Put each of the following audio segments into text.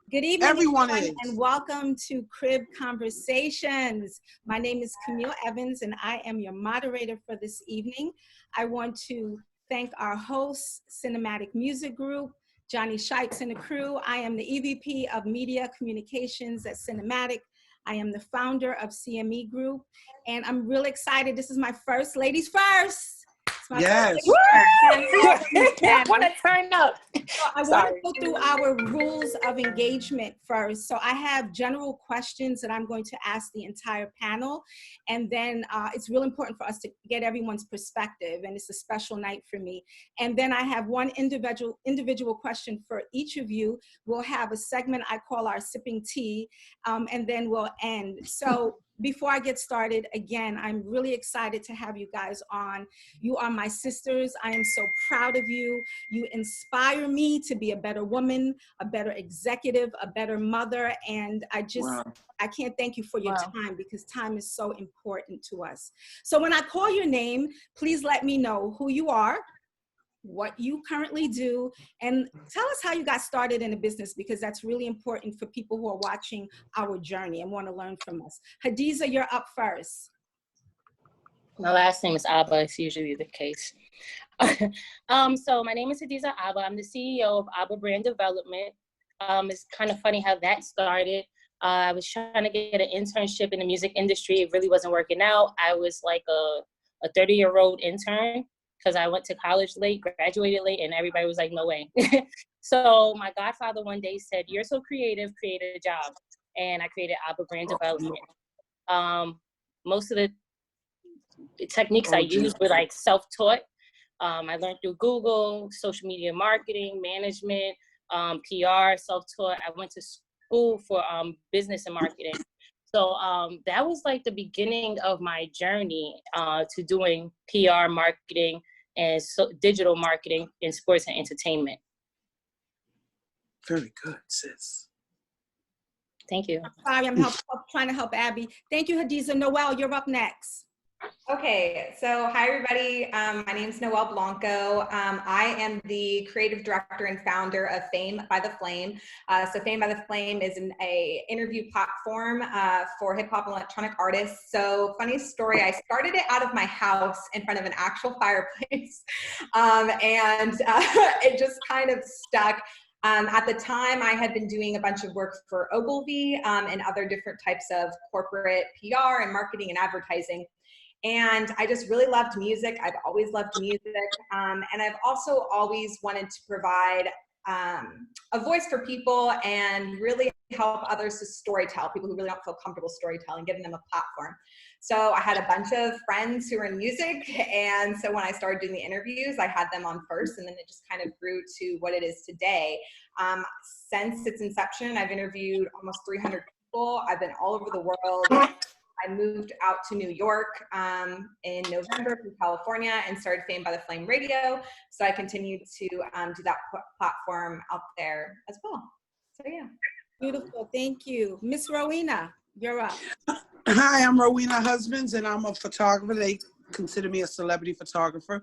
Good evening, Everyone is. and welcome to Crib Conversations. My name is Camille Evans, and I am your moderator for this evening. I want to thank our hosts, Cinematic Music Group, Johnny Shikes and the crew. I am the EVP of Media Communications at Cinematic. I am the founder of CME Group, and I'm really excited. This is my first, ladies first. Yes. I want to turn up. So I want to go through our rules of engagement first. So I have general questions that I'm going to ask the entire panel. And then it's really important for us to get everyone's perspective. And it's a special night for me. And then I have one individual question for each of you. We'll have a segment I call our sipping tea. And then we'll end. So before I get started, again, I'm really excited to have you guys on. You are my sisters. I am so proud of you. You inspire me to be a better woman, a better executive, a better mother. And I can't thank you for your time, because time is so important to us. So when I call your name, please let me know who you are, what you currently do, and tell us how you got started in the business, because that's really important for people who are watching our journey and want to learn from us. Hadiza, you're up first. My last name is Abba. It's usually the case. So my name is Hadiza Abba. I'm the CEO of Abba Brand Development. It's kind of funny how that started. I was trying to get an internship in the music industry. It really wasn't working out. I was like a 30-year-old intern, because I went to college late, graduated late, and everybody was like, no way. So my godfather one day said, you're so creative, create a job. And I created Abba Brand Development. Most of the techniques I used were like self-taught. I learned through Google, social media marketing, management, PR, self-taught. I went to school for business and marketing. So that was like the beginning of my journey to doing PR, marketing, and digital marketing in sports and entertainment. Very good, sis. Thank you. I'm sorry, I'm trying to help Abby. Thank you, Hadiza. Noelle, you're up next. Okay, so hi everybody. My name is Noelle Blanco. I am the creative director and founder of Fame by the Flame. So Fame by the Flame is an interview platform for hip hop and electronic artists. So funny story, I started it out of my house in front of an actual fireplace, and it just kind of stuck. At the time, I had been doing a bunch of work for Ogilvy and other different types of corporate PR and marketing and advertising. And I just really loved music. I've always loved music. And I've also always wanted to provide a voice for people and really help others to storytell, people who really don't feel comfortable storytelling, giving them a platform. So I had a bunch of friends who were in music. And so when I started doing the interviews, I had them on first, and then it just kind of grew to what it is today. Since its inception, I've interviewed almost 300 people. I've been all over the world. I moved out to New York in November from California and started Fame by the Flame Radio. So I continued to do that platform out there as well. So yeah. Beautiful, thank you. Miss Rowena, you're up. Hi, I'm Rowena Husbands, and I'm a photographer. They consider me a celebrity photographer.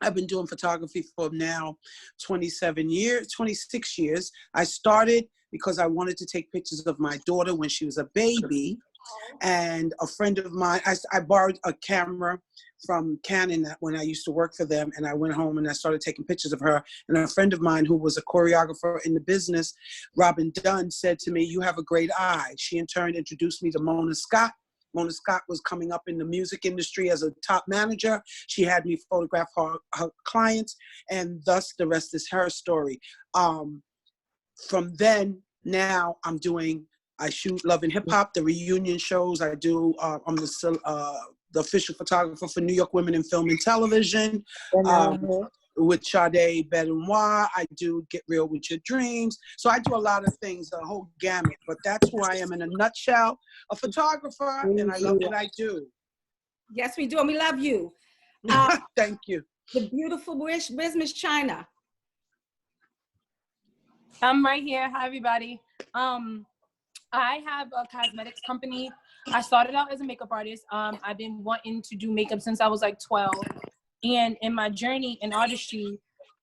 I've been doing photography for now 26 years. I started because I wanted to take pictures of my daughter when she was a baby. And a friend of mine, I borrowed a camera from Canon when I used to work for them, and I went home and I started taking pictures of her. And a friend of mine who was a choreographer in the business, Robin Dunn, said to me, you have a great eye. She in turn introduced me to Mona Scott. Mona Scott was coming up in the music industry as a top manager. She had me photograph her clients, and thus the rest is her story. From then, now I shoot Love and Hip Hop, the reunion shows. I do, I'm the official photographer for New York Women in Film and Television with Sade Benoit. I do Get Real with Your Dreams. So I do a lot of things, a whole gamut, but that's who I am in a nutshell, a photographer, and I love what I do. Yes, we do, and we love you. Thank you. The beautiful Miss China. I'm right here. Hi, everybody. I have a cosmetics company. I started out as a makeup artist. I've been wanting to do makeup since I was like 12. And in my journey in artistry,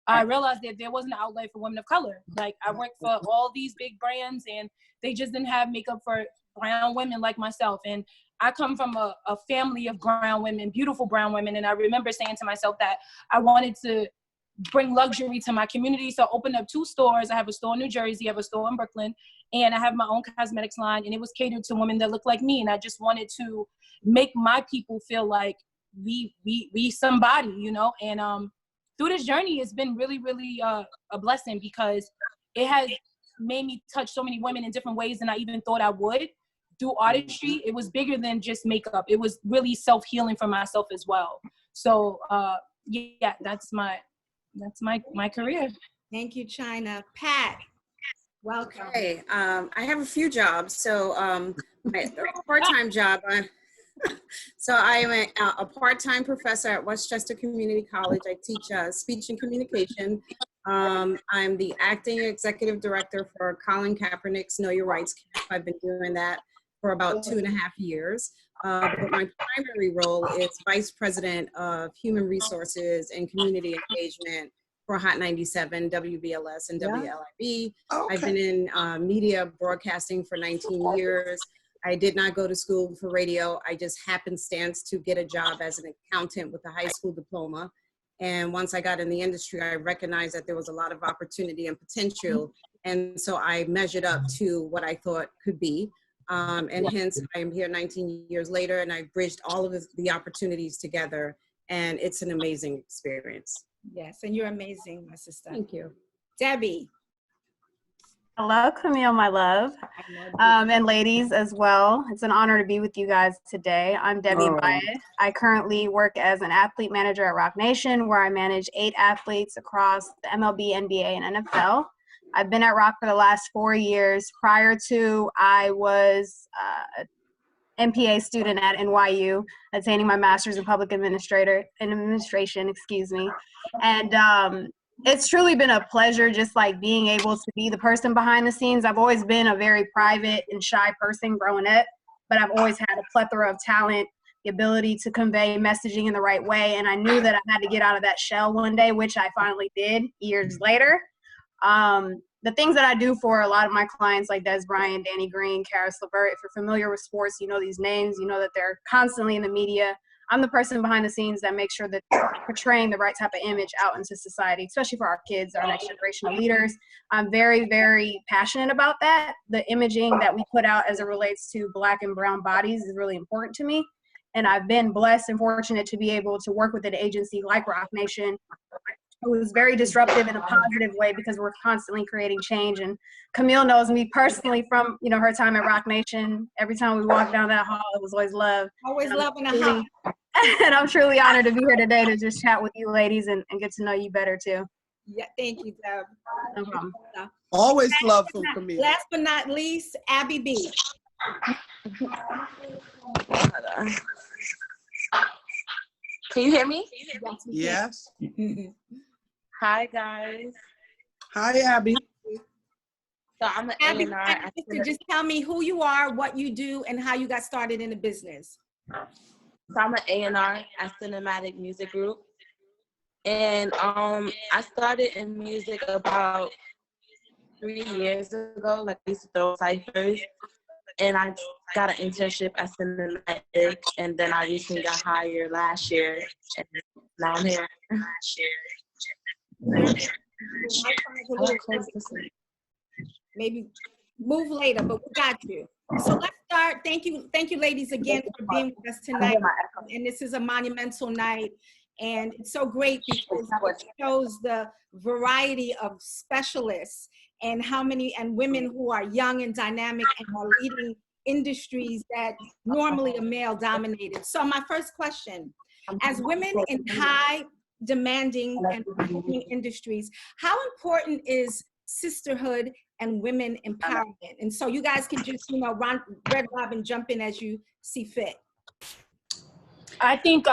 I realized that there wasn't an outlet for women of color. Like, I worked for all these big brands and they just didn't have makeup for brown women like myself. And I come from a family of brown women, beautiful brown women. And I remember saying to myself that I wanted to bring luxury to my community. So I opened up 2 stores. I have a store in New Jersey, I have a store in Brooklyn, and I have my own cosmetics line, and it was catered to women that look like me. And I just wanted to make my people feel like we somebody, you know? And through this journey, it's been really, really a blessing, because it has made me touch so many women in different ways than I even thought I would. Through artistry, it was bigger than just makeup. It was really self-healing for myself as well. So yeah, that's my career. Thank you, China. Pat, welcome. Hey, I have a few jobs. So my part-time job, I am a part-time professor at Westchester Community College. I teach speech and communication. I'm the acting executive director for Colin Kaepernick's Know Your Rights Camp. I've been doing that for about 2.5 years. But my primary role is Vice President of Human Resources and Community Engagement for Hot 97, WBLS, and WLIB. Okay. I've been in media broadcasting for 19 years. I did not go to school for radio. I just happenstance to get a job as an accountant with a high school diploma. And once I got in the industry, I recognized that there was a lot of opportunity and potential. And so I measured up to what I thought could be. And hence I am here 19 years later, and I bridged all of the opportunities together, and it's an amazing experience. Yes, and you're amazing, my sister. Thank you. Debbie. Hello, Camille, my love, and ladies as well. It's an honor to be with you guys today. I'm Debbie Baez. I currently work as an athlete manager at Rock Nation, where I manage 8 athletes across the MLB, NBA, and NFL. I've been at Rock for the last 4 years. Prior to, I was an MPA student at NYU, attaining my master's in public administration, and it's truly been a pleasure just like being able to be the person behind the scenes. I've always been a very private and shy person growing up, but I've always had a plethora of talent, the ability to convey messaging in the right way, and I knew that I had to get out of that shell one day, which I finally did years later. The things that I do for a lot of my clients, like Des Bryant, Danny Green, Karis LeVert, if you're familiar with sports, you know these names, you know that they're constantly in the media. I'm the person behind the scenes that makes sure that they're portraying the right type of image out into society, especially for our kids, our next generation of leaders. I'm very, very passionate about that. The imaging that we put out as it relates to Black and brown bodies is really important to me. And I've been blessed and fortunate to be able to work with an agency like Rock Nation, who is very disruptive in a positive way, because we're constantly creating change. And Camille knows me personally from, you know, her time at Rock Nation. Every time we walked down that hall, it was always love. Always love in the house. And I'm truly honored to be here today to just chat with you ladies and get to know you better too. Yeah, thank you, Deb. No problem. Always love from Camille. Last but not least, Abby B. Can you hear me? Yes. Hi, guys. Hi, Abby. So I'm an Abby, A&R. just tell me who you are, what you do, and how you got started in the business. So I'm an A&R at Cinematic Music Group. And I started in music about 3 years ago. Like, I used to throw ciphers. And I got an internship at Cinematic, and then I recently got hired last year, and now I'm here. Maybe move later, but we got you. So let's start. Thank you, ladies, again for being with us tonight. And this is a monumental night, and it's so great because it shows the variety of specialists and how many women who are young and dynamic and are leading industries that normally are male dominated. So my first question, as women in high demanding and performing industries, how important is sisterhood and women empowerment? And so you guys can just, you know, Red Robin, jump in as you see fit. I think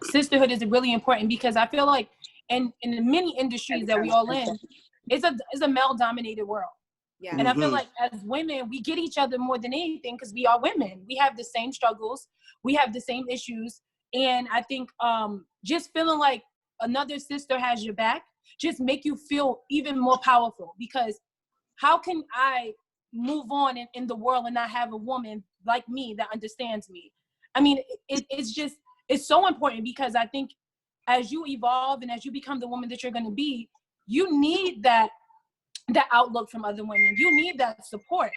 sisterhood is really important, because I feel like in the many industries that we all in, it's a male-dominated world. Yeah. And I feel like as women, we get each other more than anything, because we are women. We have the same struggles. We have the same issues. And I think just feeling like another sister has your back just make you feel even more powerful. Because how can I move on in the world and not have a woman like me that understands me? I mean, it's so important, because I think as you evolve and as you become the woman that you're going to be, you need that outlook from other women. You need that support.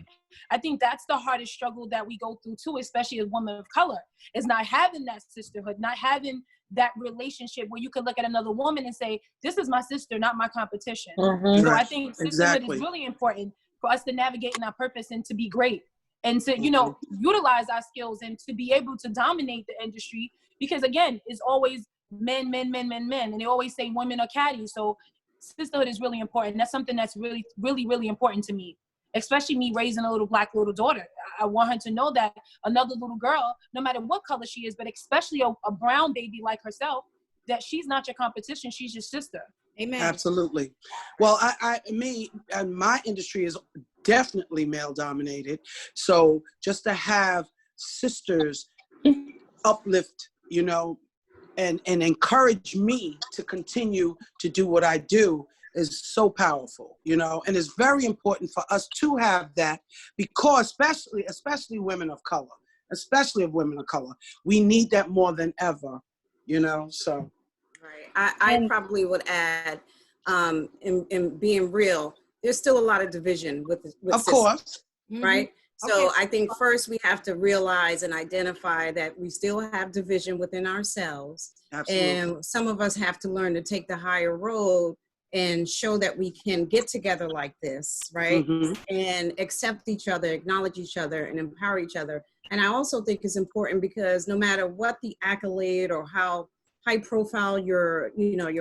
I think that's the hardest struggle that we go through too, especially as women of color, is not having that sisterhood, not having that relationship where you can look at another woman and say, this is my sister, not my competition. Mhm. So I think sisterhood Exactly. is really important for us to navigate in our purpose and to be great and to, you know, utilize our skills and to be able to dominate the industry. Because again, it's always men, and they always say women are catty. So sisterhood is really important. That's something that's really, really, really important to me, especially me raising a little black little daughter. I want her to know that another little girl, no matter what color she is, but especially a brown baby like herself, that she's not your competition, she's your sister. Amen. Absolutely. Well, my industry is definitely male dominated. So just to have sisters uplift, you know, and encourage me to continue to do what I do is so powerful, you know, and it's very important for us to have that, because especially women of color, we need that more than ever, you know, so. Right. I probably would add, in being real, there's still a lot of division with Of sisters, course. right? So Okay. I think first we have to realize and identify that we still have division within ourselves. Absolutely. And some of us have to learn to take the higher road and show that we can get together like this, right? Mhm. And accept each other, acknowledge each other, and empower each other. And I also think it's important because no matter what the accolade or how high profile your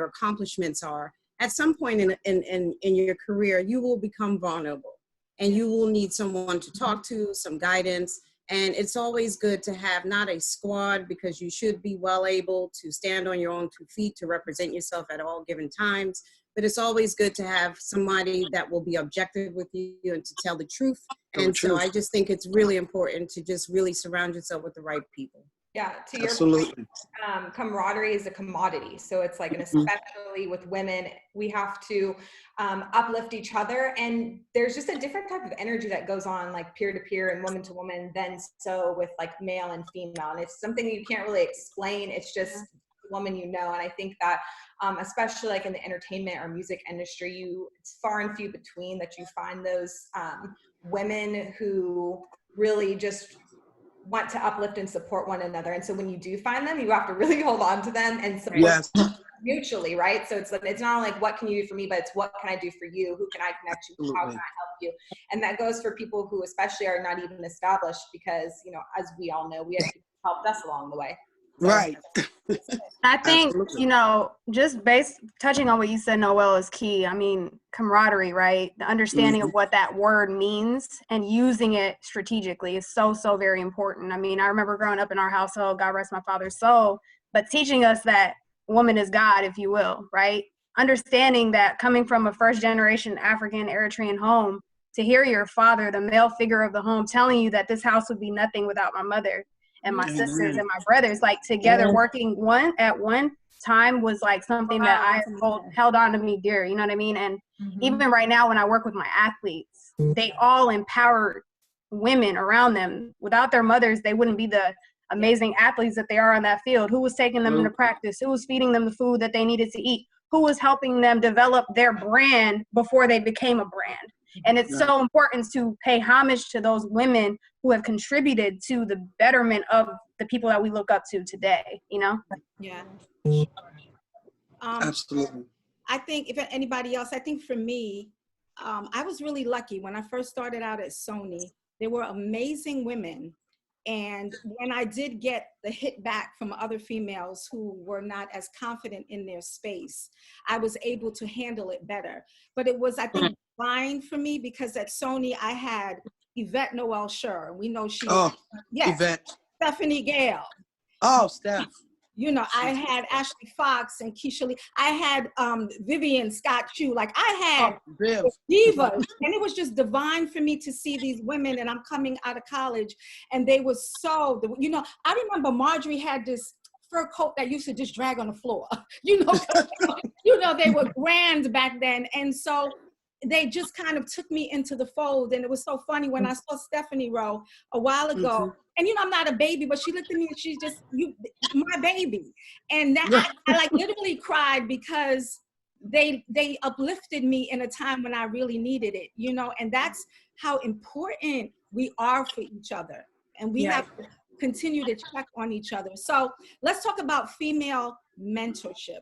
accomplishments are, at some point in your career, you will become vulnerable and you will need someone to talk to, some guidance. And it's always good to have not a squad, because you should be well able to stand on your own 2 feet to represent yourself at all given times. But it's always good to have somebody that will be objective with you and to tell the truth. And so I just think it's really important to just really surround yourself with the right people. Yeah, to your Absolutely. point, camaraderie is a commodity. So it's like, and especially with women, we have to uplift each other. And there's just a different type of energy that goes on, like peer to peer and woman to woman, than so with like male and female. And it's something you can't really explain. It's just the woman you know. And I think that especially like in the entertainment or music industry, it's far and few between that you find those women who really just want to uplift and support one another. And so when you do find them, you have to really hold on to them and support mutually, right? So it's not like, what can you do for me, but it's what can I do for you? Who can I connect you to? How can I help you? And that goes for people who especially are not even established, because, you know, as we all know, we had people who helped us along the way. So, Right. I think, Absolutely. you know, just touching on what you said, Noelle, is key. I mean, camaraderie, right? The understanding of what that word means and using it strategically is so, so very important. I mean, I remember growing up in our household, God rest my father's soul, but teaching us that woman is God, if you will, right? Understanding that coming from a first generation African Eritrean home, to hear your father, the male figure of the home, telling you that this house would be nothing without my mother and my sisters and my brothers, like together working at one time was like something that I held on to me dear, you know what I mean? And even right now when I work with my athletes, they all empower women around them. Without their mothers, they wouldn't be the amazing athletes that they are on that field. Who was taking them into practice? Who was feeding them the food that they needed to eat? Who was helping them develop their brand before they became a brand? And it's so important to pay homage to those women who have contributed to the betterment of the people that we look up to today, you know? Yeah. Absolutely. I think if anybody else, I think for me, I was really lucky when I first started out at Sony. There were amazing women. And when I did get the hit back from other females who were not as confident in their space, I was able to handle it better. But it was, I think, fine for me because at Sony, I had Yvette Noel Scher. We know she, Yvette. Stephanie Gale. Oh, Steph. You know, I had Ashley Fox and Keisha Lee. I had Vivian Scott Chu. Like I had divas, and it was just divine for me to see these women. And I'm coming out of college, and they were so. You know, I remember Marjorie had this fur coat that used to just drag on the floor. You know, they were grand back then. And so they just kind of took me into the fold. And it was so funny when I saw Stephanie Rowe a while ago. And I'm not a baby, but she looked at me and she's just, my baby. And that I like literally cried because they uplifted me in a time when I really needed it, and that's how important we are for each other. And we have to continue to check on each other. So let's talk about female mentorship.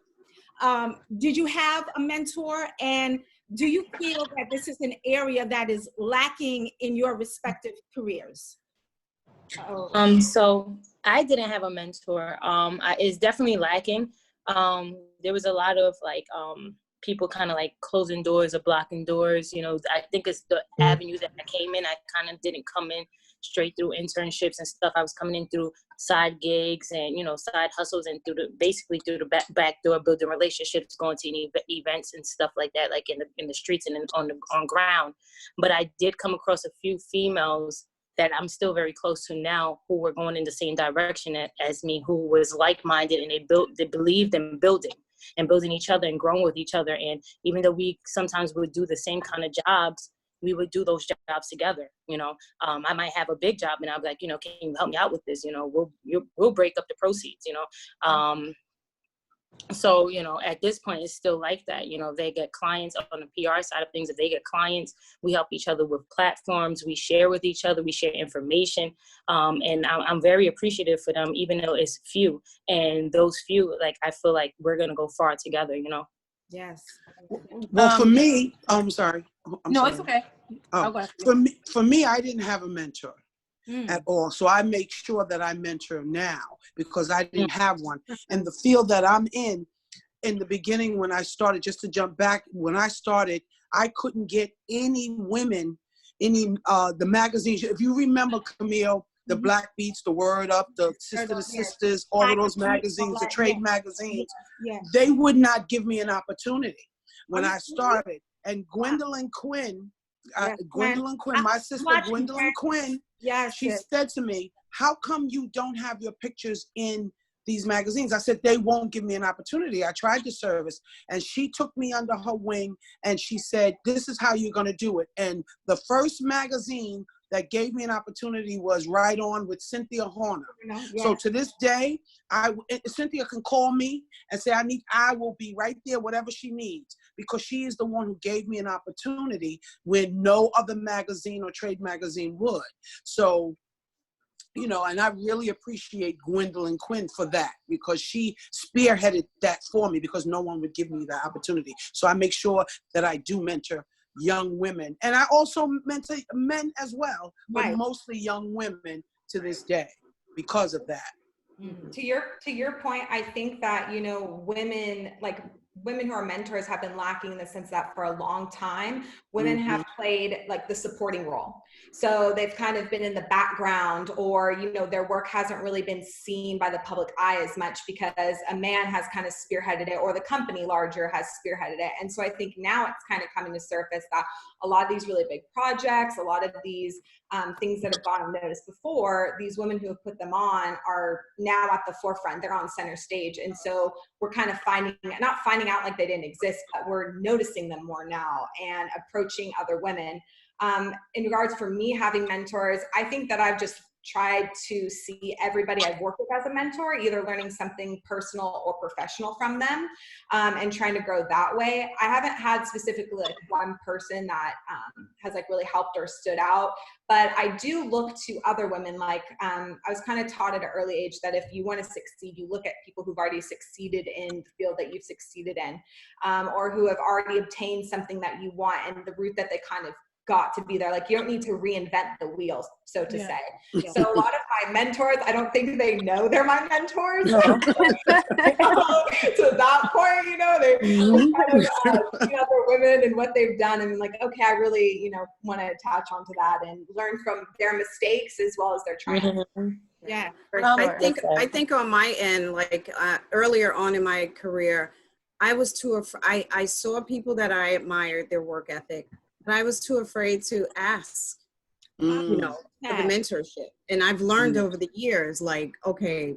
Did you have a mentor, and do you feel that this is an area that is lacking in your respective careers? So I didn't have a mentor. It's definitely lacking. There was a lot of people kind of like closing doors or blocking doors. I think it's the avenue that I came in. I kind of didn't come in straight through internships and stuff. I was coming in through side gigs and, side hustles, and basically through the back door, building relationships, going to events and stuff like that, like in the streets and on ground. But I did come across a few females that I'm still very close to now, who were going in the same direction as me, who was like-minded, and they believed in building each other and growing with each other. And even though we sometimes would do the same kind of jobs, we would do those jobs together. I might have a big job and I'll be like, can you help me out with this? We'll break up the proceeds, So, at this point, it's still like that. They get clients on the PR side of things. If they get clients, we help each other with platforms. We share with each other. We share information. And I'm very appreciative for them, even though it's few. And those few, I feel like we're going to go far together, Yes. Well, for me, I'm sorry. No, it's okay. For me, I didn't have a mentor at all. So I make sure that I mentor now because I didn't have one. And the field that I'm in the beginning, when I started, just to jump back, when I started, I couldn't get any women, the magazines. If you remember, Camille, the Black Beats, the Word Up, the Sister to Sisters, all of those magazines, the trade magazines, they would not give me an opportunity when I started. And Gwendolyn Quinn, my sister Gwendolyn Quinn, she said to me, how come you don't have your pictures in these magazines? I said, they won't give me an opportunity. I tried the service. And she took me under her wing and she said, this is how you're going to do it. And the first magazine that gave me an opportunity was Right On with Cynthia Horner. So to this day, Cynthia can call me and say, I will be right there, whatever she needs, because she is the one who gave me an opportunity when no other magazine or trade magazine would. So, and I really appreciate Gwendolyn Quinn for that, because she spearheaded that for me, because no one would give me that opportunity. So I make sure that I do mentor young women, and I also mentor men as well, but mostly young women to this day because of that. To your point, I think that women who are mentors have been lacking in the sense that for a long time, women have played the supporting role. So they've kind of been in the background, or, their work hasn't really been seen by the public eye as much because a man has kind of spearheaded it, or the company larger has spearheaded it. And so I think now it's kind of coming to surface that a lot of these really big projects, a lot of these things that have gone unnoticed before, these women who have put them on are now at the forefront. They're on center stage. And so we're kind of not finding out like they didn't exist, but we're noticing them more now and approaching other women. In regards for me having mentors, I think that I've just tried to see everybody I've worked with as a mentor, either learning something personal or professional from them, and trying to grow that way. I haven't had specifically one person that has really helped or stood out, but I do look to other women. I was kind of taught at an early age that if you want to succeed, you look at people who've already succeeded in the field that you've succeeded in, or who have already obtained something that you want and the route that they kind of got to be there. You don't need to reinvent the wheel, so to say. So a lot of my mentors, I don't think they know they're my mentors. No. To that point, they kind of see other women and what they've done, and okay, I really, want to attach onto that and learn from their mistakes as well as their triumphs. Yeah, I think on my end, earlier on in my career, I was too afraid. I saw people that I admired their work ethic, but I was too afraid to ask, for the mentorship. And I've learned over the years, okay,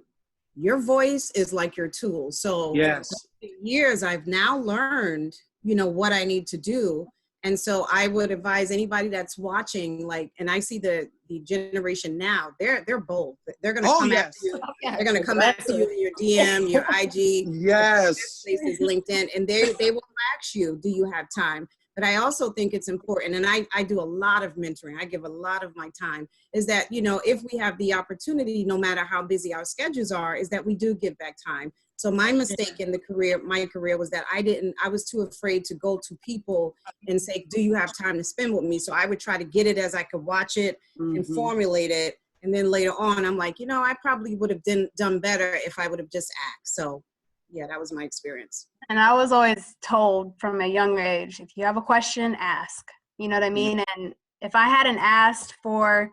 your voice is like your tool. So Yes. for years I've now learned, you know, what I need to do. And so I would advise anybody that's watching, like, and I see the generation now, they're bold. They're going to come yes. after you. They're going to come after you in your DM, your IG. Yes. Places, LinkedIn, and they will ask you, do you have time? But I also think it's important, and I do a lot of mentoring. I give a lot of my time, is that, you know, if we have the opportunity, no matter how busy our schedules are, is that we do give back time. So my mistake in my career was that I was too afraid to go to people and say, do you have time to spend with me? So I would try to get it as I could watch it and formulate it. And then later on, I'm like, you know, I probably would have done better if I would have just asked. So yeah, that was my experience. And I was always told from a young age, if you have a question, ask. You know what I mean? And if I hadn't asked for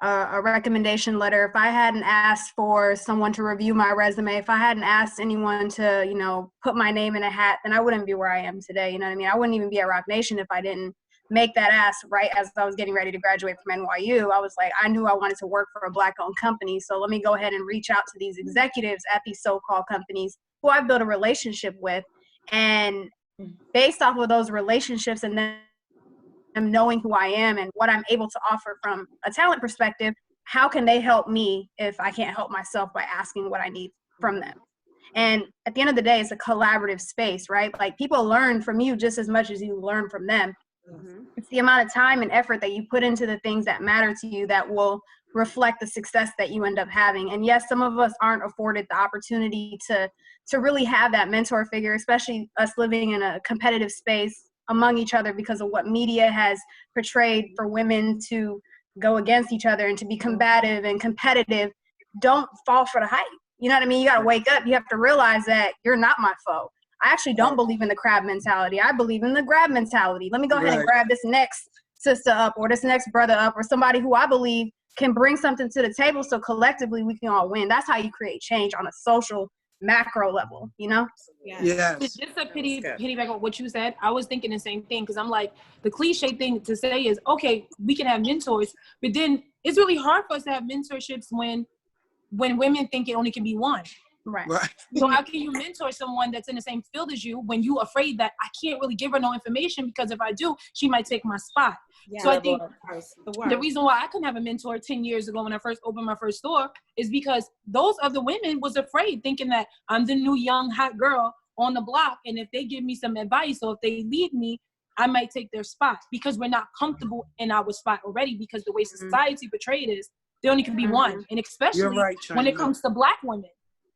a recommendation letter, if I hadn't asked for someone to review my resume, if I hadn't asked anyone to, you know, put my name in a hat, then I wouldn't be where I am today. You know what I mean? I wouldn't even be at Rock Nation if I didn't make that ask right as I was getting ready to graduate from NYU. I was like, I knew I wanted to work for a Black-owned company, so let me go ahead and reach out to these executives at these so-called companies who I've built a relationship with. And based off of those relationships and then knowing who I am and what I'm able to offer from a talent perspective, how can they help me if I can't help myself by asking what I need from them? And at the end of the day, it's a collaborative space, right? Like, people learn from you just as much as you learn from them. It's the amount of time and effort that you put into the things that matter to you that will reflect the success that you end up having. And yes, some of us aren't afforded the opportunity to really have that mentor figure, especially us living in a competitive space among each other because of what media has portrayed for women to go against each other and to be combative and competitive. Don't fall for the hype. You know what I mean? You got to wake up. You have to realize that you're not my foe. I actually don't believe in the crab mentality. I believe in the grab mentality. Let me go ahead and grab this next sister up or this next brother up or somebody who I believe can bring something to the table so collectively we can all win. That's how you create change on a social macro level, you know? Yes. Just a piggyback on what you said. I was thinking the same thing because I'm like, the cliche thing to say is, okay, we can have mentors, but then it's really hard for us to have mentorships when women think it only can be one. Right. So how can you mentor someone that's in the same field as you when you afraid that I can't really give her no information because if I do, she might take my spot? Yeah, so I think the reason why I couldn't have a mentor 10 years ago when I first opened my first store is because those other women was afraid, thinking that I'm the new young hot girl on the block, and if they give me some advice or if they lead me, I might take their spot because we're not comfortable in our spot already because the way society portrayed is there only can be one, and especially when it comes to Black women,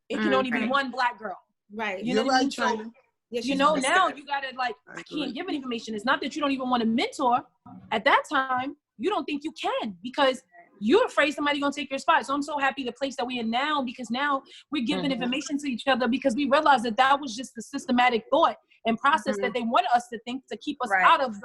it can only be one Black girl. Right. You know what I mean? So, you know, now you gotta I can't give information. It's not that you don't even want to mentor. At that time, you don't think you can because you're afraid somebody's gonna take your spot. So I'm so happy the place that we're in now because now we're giving information to each other because we realized that was just the systematic thought and process that they wanted us to think to keep us out of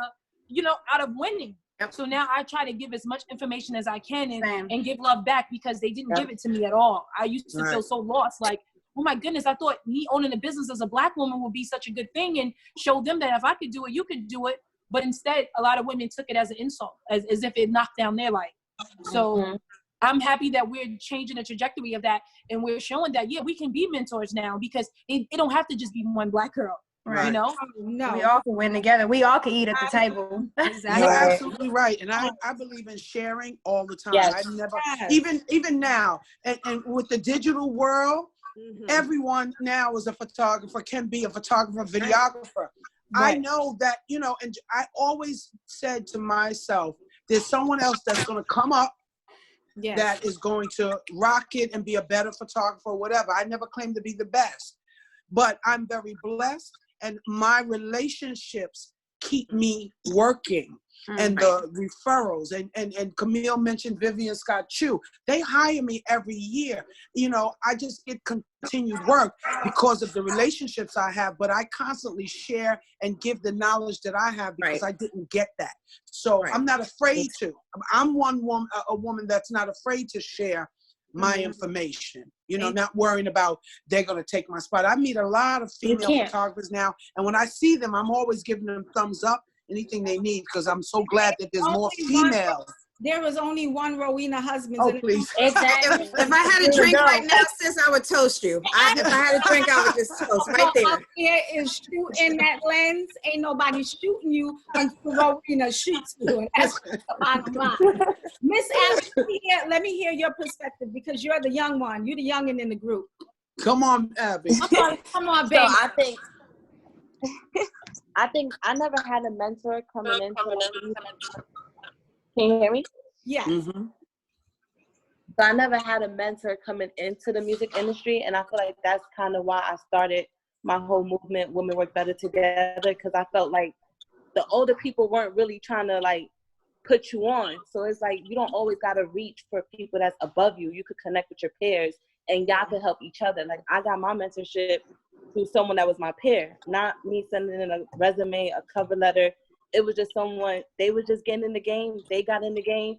out of winning. So now I try to give as much information as I can and give love back because they didn't give it to me at all. I used to feel so lost, like, oh my goodness, I thought me owning a business as a Black woman would be such a good thing and show them that if I could do it, you could do it. But instead, a lot of women took it as an insult, as if it knocked down their life. So I'm happy that we're changing the trajectory of that and we're showing that, yeah, we can be mentors now because it don't have to just be one Black girl. Right. You know? No. We all can win together. We all can eat at the table. Exactly. You're absolutely right. And I believe in sharing all the time. I never, even now, and with the digital world, everyone now is a photographer, can be a photographer, videographer. I know that, you know, and I always said to myself, there's someone else that's going to come up that is going to rock it and be a better photographer or whatever. I never claimed to be the best, but I'm very blessed. And my relationships keep me working and the referrals and Camille mentioned Vivian Scott Chu. They hire me every year. You know, I just get continued work because of the relationships I have, but I constantly share and give the knowledge that I have because I didn't get that. So I'm not afraid to. I'm a woman that's not afraid to share my information, you know, not worrying about they're going to take my spot. I meet a lot of female photographers now, and when I see them, I'm always giving them thumbs up, anything they need, because I'm so glad that there's more females There was only one Rowena Husbands. Oh, in the please. Exactly. If I had a drink right now, sis, I would toast you. If I had a drink, I would just toast right there. Out there is shooting that lens. Ain't nobody shooting you until Rowena shoots you. And that's the bottom line. Miss Alice, let me hear your perspective because you're the young one. You're the youngin' in the group. Come on, Abby. Come on, So baby. I think I never had a mentor coming into. Can you hear me? Yes. Mm-hmm. So I never had a mentor coming into the music industry, and I feel like that's kind of why I started my whole movement, Women Work Better Together, because I felt like the older people weren't really trying to like put you on. So it's like you don't always got to reach for people that's above you. You could connect with your peers, and y'all could help each other. Like I got my mentorship through someone that was my peer, not me sending in a resume, a cover letter. It was just someone, they was just getting in the game. They got in the game.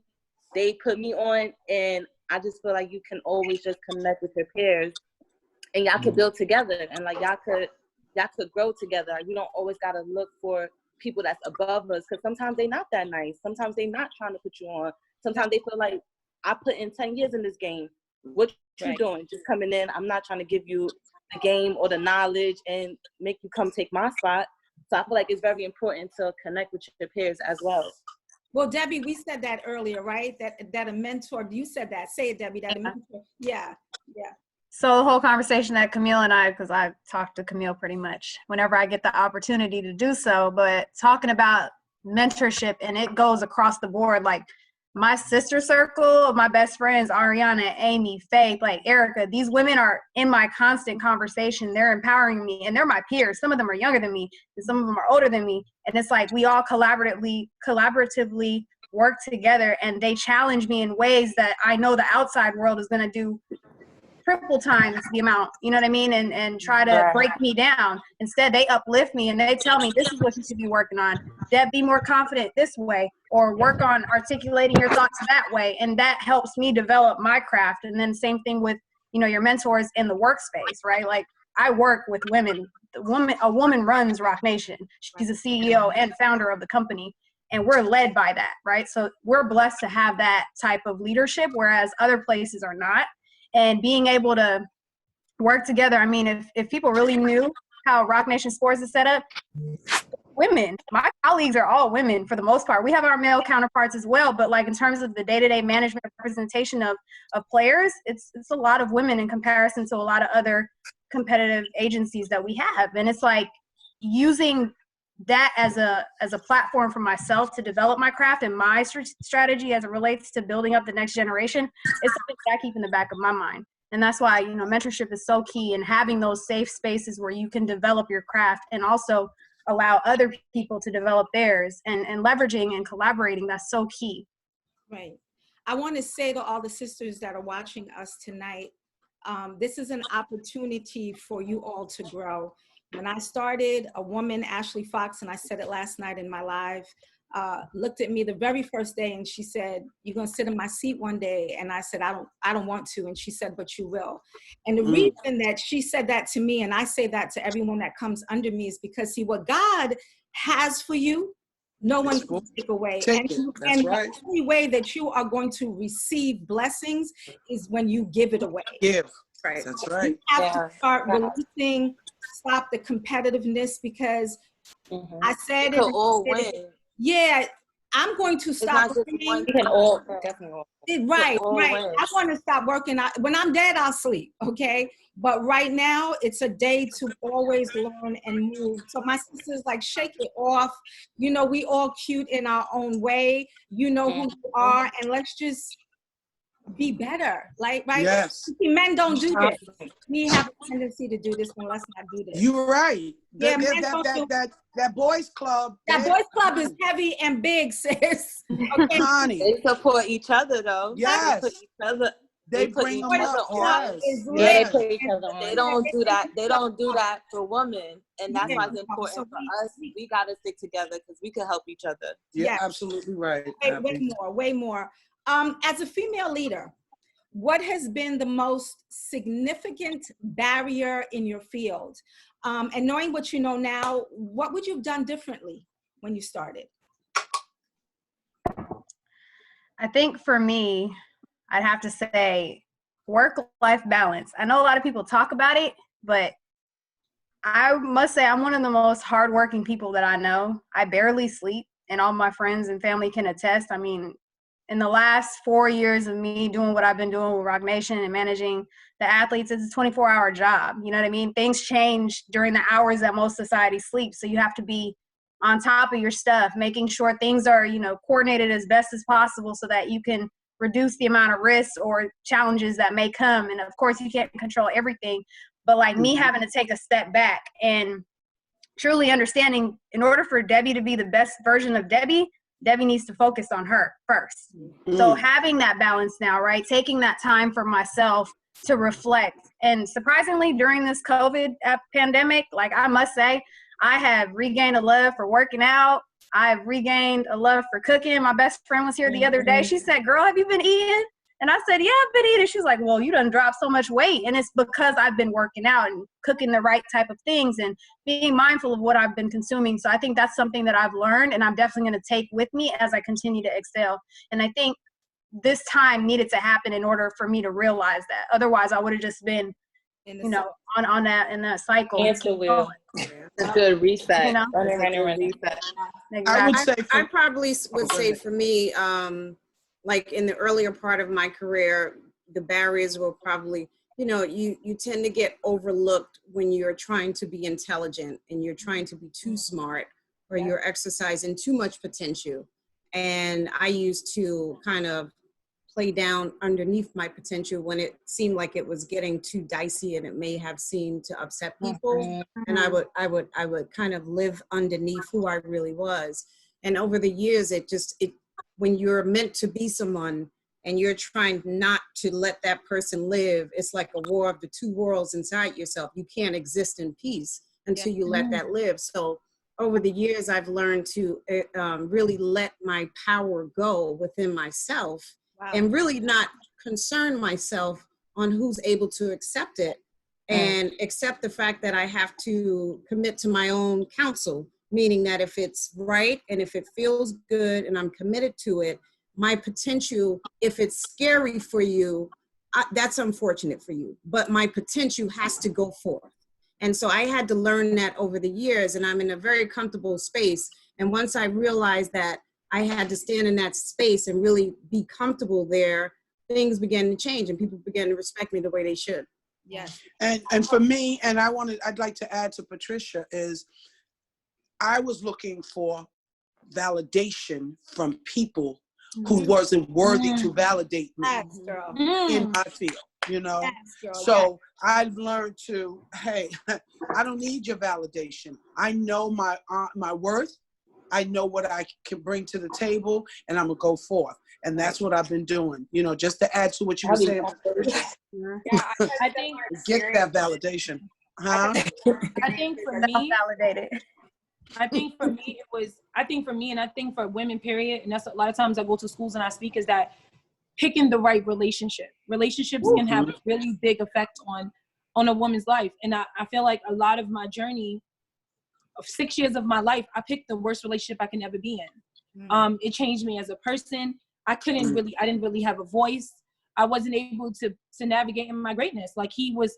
They put me on, and I just feel like you can always just connect with your peers, and y'all could build together, and like y'all could grow together. You don't always gotta look for people that's above us, because sometimes they not that nice. Sometimes they not trying to put you on. Sometimes they feel like I put in 10 years in this game. What you doing? Just coming in. I'm not trying to give you the game or the knowledge and make you come take my spot. So I feel like it's very important to connect with your peers as well. Well, Debbie, we said that earlier, right? That a mentor, you said that. Say it, Debbie, that a mentor. Yeah. So the whole conversation that Camille and I, because I talk to Camille pretty much whenever I get the opportunity to do so, but talking about mentorship, and it goes across the board. Like my sister circle of my best friends, Ariana, Amy, Faith, like Erica, these women are in my constant conversation. They're empowering me, and they're my peers. Some of them are younger than me, and some of them are older than me. And it's like we all collaboratively work together, and they challenge me in ways that I know the outside world is going to do triple times the amount, you know what I mean? And try to break me down. Instead, they uplift me and they tell me, this is what you should be working on. Deb, be more confident this way, or work on articulating your thoughts that way. And that helps me develop my craft. And then same thing with, you know, your mentors in the workspace, right? Like I work with women. A woman runs Rock Nation. She's a CEO and founder of the company. And we're led by that, right? So we're blessed to have that type of leadership, whereas other places are not. And being able to work together. I mean, if people really knew how Rock Nation Sports is set up, women, my colleagues are all women for the most part. We have our male counterparts as well, but like in terms of the day-to-day management representation of players, it's a lot of women in comparison to a lot of other competitive agencies that we have. And it's like using that as a platform for myself to develop my craft and my strategy as it relates to building up the next generation is something that I keep in the back of my mind. And that's why, you know, mentorship is so key, and having those safe spaces where you can develop your craft and also allow other people to develop theirs, and leveraging and collaborating, that's so key. Right. I want to say to all the sisters that are watching us tonight, this is an opportunity for you all to grow. When I started, a woman, Ashley Fox, and I said it last night in my live, looked at me the very first day and she said, "You're gonna sit in my seat one day." And I said, I don't want to. And she said, "But you will." And the reason that she said that to me, and I say that to everyone that comes under me, is because, see, what God has for you, no one can take away. And the only way that you are going to receive blessings is when you give it away. Give. Right. That's right. You have to start releasing, stop the competitiveness, because I said We can all win. Yeah, I'm going to stop working. We can all definitely. Right. Win. I want to stop working. When I'm dead, I'll sleep. Okay. But right now, it's a day to always learn and move. So my sisters, like, shake it off. You know, we all cute in our own way. You know who you are, and let's just be better. Like, right? Yes. Men don't do this. We have a tendency to do this, and let's not do this. You're right. Yeah, That boys club. That boys club is heavy and big, sis. Okay. Honey. They support each other though. Yes. They put each other. They put bring each them other up. on. Yes. Yeah, they put each other on. They don't do that. They don't do that for women, and that's why it's important So for us. We gotta stick together because we can help each other. You're Yes. absolutely right. Way more. As a female leader, what has been the most significant barrier in your field? And knowing what you know now, what would you have done differently when you started? I think for me, I'd have to say work-life balance. I know a lot of people talk about it, but I must say I'm one of the most hardworking people that I know. I barely sleep, and all my friends and family can attest. I mean, in the last 4 years of me doing what I've been doing with Rock Nation and managing the athletes, it's a 24-hour job. You know what I mean? Things change during the hours that most society sleeps. So you have to be on top of your stuff, making sure things are, coordinated as best as possible so that you can reduce the amount of risks or challenges that may come. And of course, you can't control everything. But like me having to take a step back and truly understanding, in order for Debbie to be the best version of Debbie needs to focus on her first. So having that balance now, right? Taking that time for myself to reflect. And surprisingly, during this COVID pandemic, like I must say, I have regained a love for working out. I've regained a love for cooking. My best friend was here the other day. She said, "Girl, have you been eating?" And I said, "Yeah, I've been eating." She's like, "Well, you done dropped so much weight." And it's because I've been working out and cooking the right type of things and being mindful of what I've been consuming. So I think that's something that I've learned, and I'm definitely going to take with me as I continue to excel. And I think this time needed to happen in order for me to realize that. Otherwise, I would have just been, on that, in that cycle. Answer wheel. A good reset. Exactly. I would say I probably would say for me, like in the earlier part of my career, the barriers were probably, you tend to get overlooked when you're trying to be intelligent and you're trying to be too smart, or you're exercising too much potential. And I used to kind of play down underneath my potential when it seemed like it was getting too dicey and it may have seemed to upset people. And I would kind of live underneath who I really was. And over the years, when you're meant to be someone and you're trying not to let that person live, it's like a war of the two worlds inside yourself. You can't exist in peace until you let that live. So over the years, I've learned to really let my power go within myself. Wow. And really not concern myself on who's able to accept it, and accept the fact that I have to commit to my own counsel, meaning that if it's right and if it feels good and I'm committed to it, my potential, if it's scary for you, that's unfortunate for you, but my potential has to go forth. And so I had to learn that over the years, and I'm in a very comfortable space. And once I realized that I had to stand in that space and really be comfortable there, things began to change and people began to respect me the way they should. Yes. And for me, and I'd like to add to Patricia, is I was looking for validation from people who wasn't worthy to validate me in my field, So I've learned to, hey, I don't need your validation. I know my worth. I know what I can bring to the table, and I'm gonna go forth. And that's what I've been doing, just to add to what you were saying. I think Get that validation. Huh? I think for me, validated. I think for me, and I think for women, period, and that's a lot of times I go to schools and I speak, is that picking the right relationship. Relationships can have a really big effect on a woman's life. And I feel like a lot of my journey of 6 years of my life, I picked the worst relationship I can ever be in. It changed me as a person. I didn't really have a voice. I wasn't able to navigate in my greatness. Like he was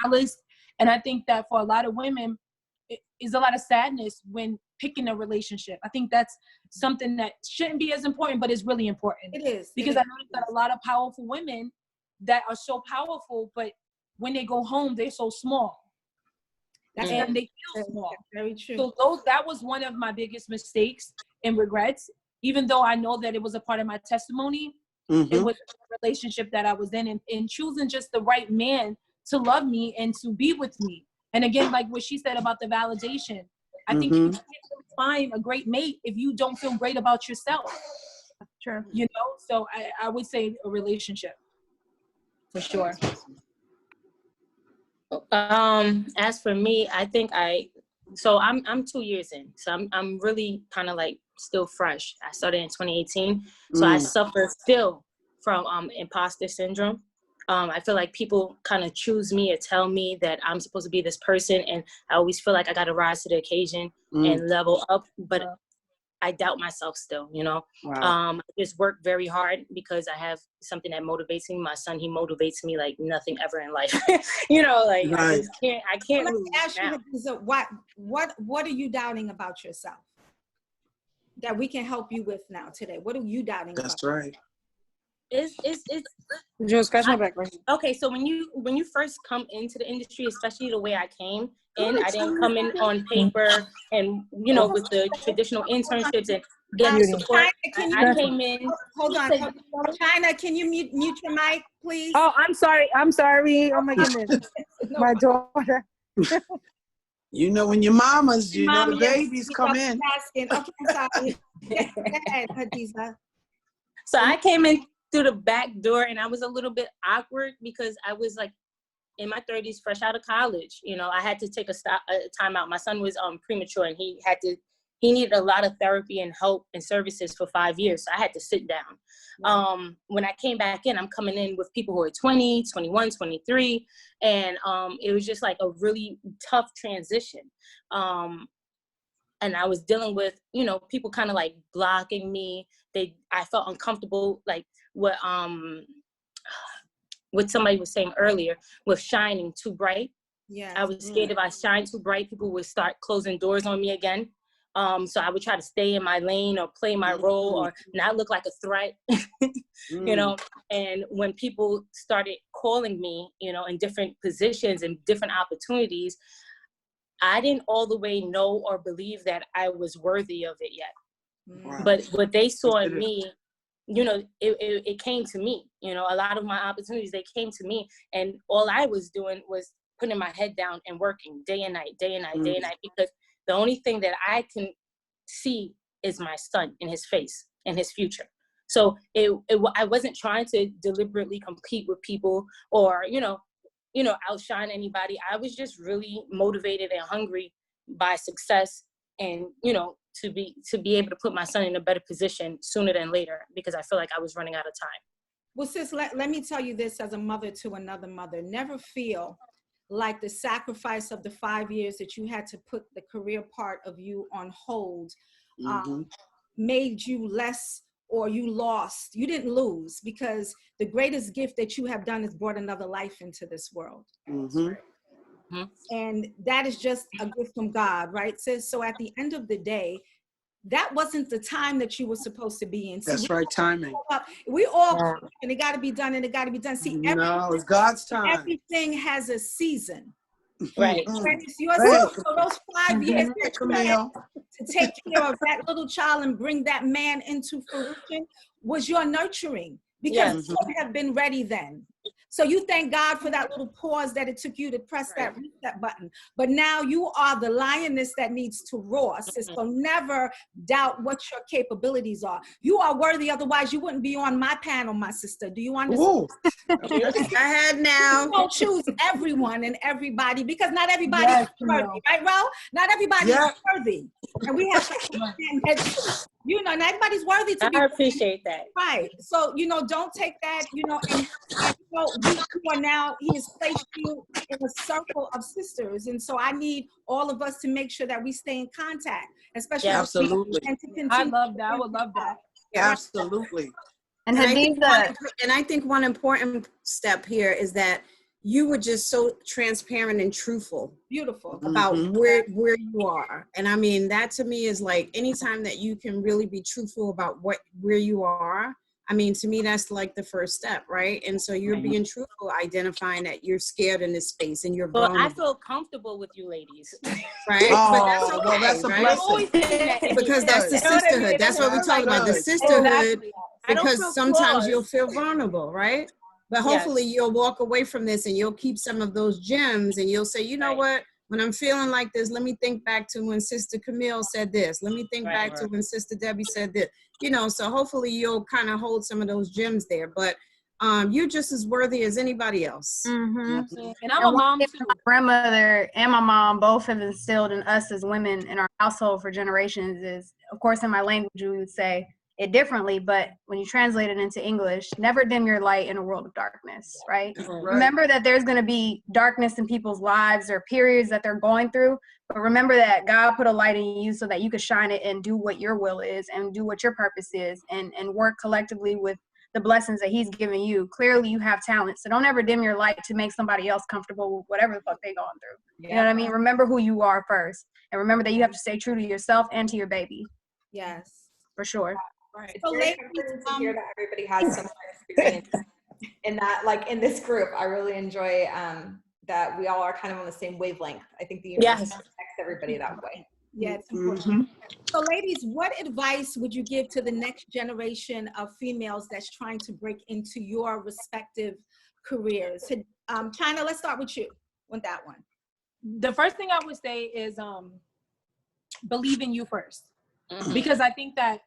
jealous. And I think that for a lot of women, it is a lot of sadness when picking a relationship. I think that's something that shouldn't be as important, but is really important. It is. Because I noticed that a lot of powerful women that are so powerful, but when they go home, they're so small. And they feel small. Very true. So that was one of my biggest mistakes and regrets. Even though I know that it was a part of my testimony, it was a relationship that I was in, and choosing just the right man to love me and to be with me. And again, like what she said about the validation, I think you can't find a great mate if you don't feel great about yourself. True. So I would say a relationship for sure. As for me, I think I'm 2 years in, so I'm really kind of like still fresh. I started in 2018, so I suffer still from imposter syndrome. I feel like people kind of choose me or tell me that I'm supposed to be this person, and I always feel like I got to rise to the occasion and level up. But I doubt myself still, you know. Wow. I just work very hard because I have something that motivates me. My son, he motivates me like nothing ever in life. You know, like I Right. just can't Let me lose ask you, now. Hadiza, what are you doubting about yourself that we can help you with now today? What are you doubting about? That's right. It's Joe, scratch my back right here. okay. So when you first come into the industry, especially the way I came in, I didn't come in on paper and, you know, with the traditional internships and getting Beauty. support. China, I came in. hold on. China, can you mute your mic, please? Oh, I'm sorry. Oh my goodness. No, My daughter. You know, when your mamas, you know, the Mom, yes, babies you come know, in. asking. Okay, I'm sorry. Go ahead, Hadiza. So I came in through the back door, and I was a little bit awkward because I was like in my 30s, fresh out of college. You know, I had to take a time out. My son was premature, and he needed a lot of therapy and help and services for 5 years. So I had to sit down. When I came back in, I'm coming in with people who are 20, 21, 23. And it was just like a really tough transition. And I was dealing with, you know, people kind of like blocking me. I felt uncomfortable, like what somebody was saying earlier, with shining too bright. Yeah. I was scared if I shined too bright, people would start closing doors on me again. So I would try to stay in my lane or play my role or not look like a threat, you know. And when people started calling me, you know, in different positions and different opportunities, I didn't all the way know or believe that I was worthy of it yet. Wow. But what they saw in me, you know, it came to me. You know, a lot of my opportunities, they came to me. And all I was doing was putting my head down and working day and night, day and night, day and night, because the only thing that I can see is my son in his face and his future. So I wasn't trying to deliberately compete with people or, you know, outshine anybody. I was just really motivated and hungry by success and, you know, to be able to put my son in a better position sooner than later, because I feel like I was running out of time. Well, sis, let me tell you this as a mother to another mother. Never feel like the sacrifice of the 5 years that you had to put the career part of you on hold made you less or you lost. You didn't lose, because the greatest gift that you have done is brought another life into this world. And that is just a gift from God, right, sis? So at the end of the day, that wasn't the time that you were supposed to be in. See, That's right, timing. We all, and it got to be done, and it got to be done. See, No, it's God's time. Everything has a season. Right. And it's yours. So those 5 years that you had Camille, to take care of that little child and bring that man into fruition was your nurturing, because you would have been ready then. So you thank God for that little pause that it took you to press that reset button. But now you are the lioness that needs to roar. So never doubt what your capabilities are. You are worthy, otherwise you wouldn't be on my panel, my sister. Do you understand? Go ahead now. You don't choose everyone and everybody, because not everybody is worthy, right, Ro? Not everybody is worthy. And we have to understand that, you know, not everybody's worthy to be. I appreciate that. Right. So, you know, don't take that, you know, and you know, you are now, he has placed you in a circle of sisters. And so I need all of us to make sure that we stay in contact, especially. Absolutely. And to continue. I love that. I would love that. Absolutely. And I think one important step here is that you were just so transparent and truthful. Beautiful. About where you are. And I mean, that to me is like, anytime that you can really be truthful about where you are, I mean, to me, that's like the first step, right? And so you're being truthful, identifying that you're scared in this space and you're vulnerable. Well, I feel comfortable with you ladies. Right? But that's okay, well, that's a right? blessing. Because that's the sisterhood. That's what we talk about, the sisterhood. Because sometimes you'll feel vulnerable, right? But hopefully you'll walk away from this and you'll keep some of those gems and you'll say, you know what? When I'm feeling like this, let me think back to when Sister Camille said this. Let me think back to when Sister Debbie said this. You know, so hopefully you'll kind of hold some of those gems there. But you're just as worthy as anybody else. And I'm a mom too. My grandmother and my mom both have instilled in us as women in our household for generations is, of course, in my language, we would say, it differently, but when you translate it into English, never dim your light in a world of darkness, right? Remember that there's going to be darkness in people's lives or periods that they're going through, but remember that God put a light in you so that you could shine it and do what your will is and do what your purpose is and work collectively with the blessings that he's given you. Clearly you have talent, so don't ever dim your light to make somebody else comfortable with whatever the fuck they going through. You know what I mean? Remember who you are first, and remember that you have to stay true to yourself and to your baby. Yes. For sure. Right. It's So very ladies, comforting to hear that everybody has some experience in that, like in this group. I really enjoy that we all are kind of on the same wavelength. I think the universe connects everybody that way. Yeah, it's important. So ladies, what advice would you give to the next generation of females that's trying to break into your respective careers? China, let's start with you on that one. The first thing I would say is believe in you first. Because I think that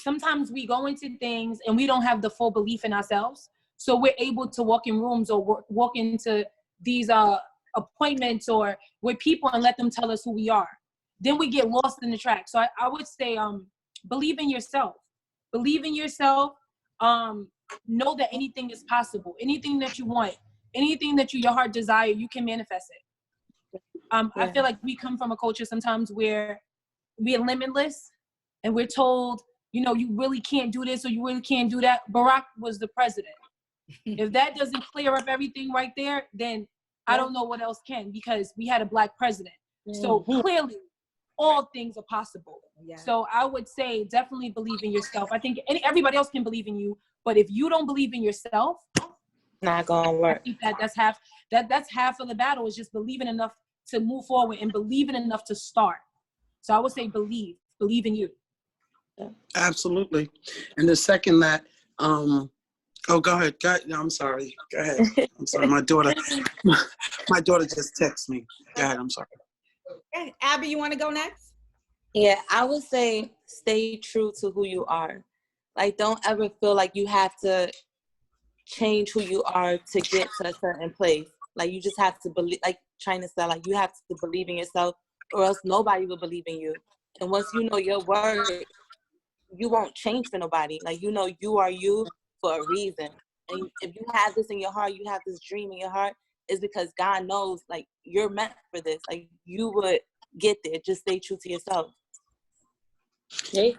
sometimes we go into things and we don't have the full belief in ourselves. So we're able to walk in rooms or walk into these appointments or with people and let them tell us who we are. Then we get lost in the track. So I would say believe in yourself. Believe in yourself. Know that anything is possible. Anything that you want, anything that your heart desire, you can manifest it. I feel like we come from a culture sometimes where we're limitless and we're told, you know, you really can't do this or you really can't do that. Barack was the president. If that doesn't clear up everything right there, then I don't know what else can, because we had a Black president. So clearly all things are possible. So I would say definitely believe in yourself. I think everybody else can believe in you, but if you don't believe in yourself, not gonna work. I think that's half of the battle, is just believing enough to move forward and believing enough to start. So I would say believe in you. Absolutely. And the second that, oh, go ahead. No, I'm sorry. Go ahead. I'm sorry. My daughter just texted me. Go ahead. I'm sorry. Okay. Abby, you want to go next? Yeah, I would say stay true to who you are. Like, don't ever feel like you have to change who you are to get to a certain place. Like, you just have to believe, like China said, like, you have to believe in yourself, or else nobody will believe in you. And once you know your word, you won't change for nobody. Like, you know you are you for a reason. And if you have this in your heart, you have this dream in your heart, it's because God knows, like, you're meant for this. Like, you would get there. Just stay true to yourself.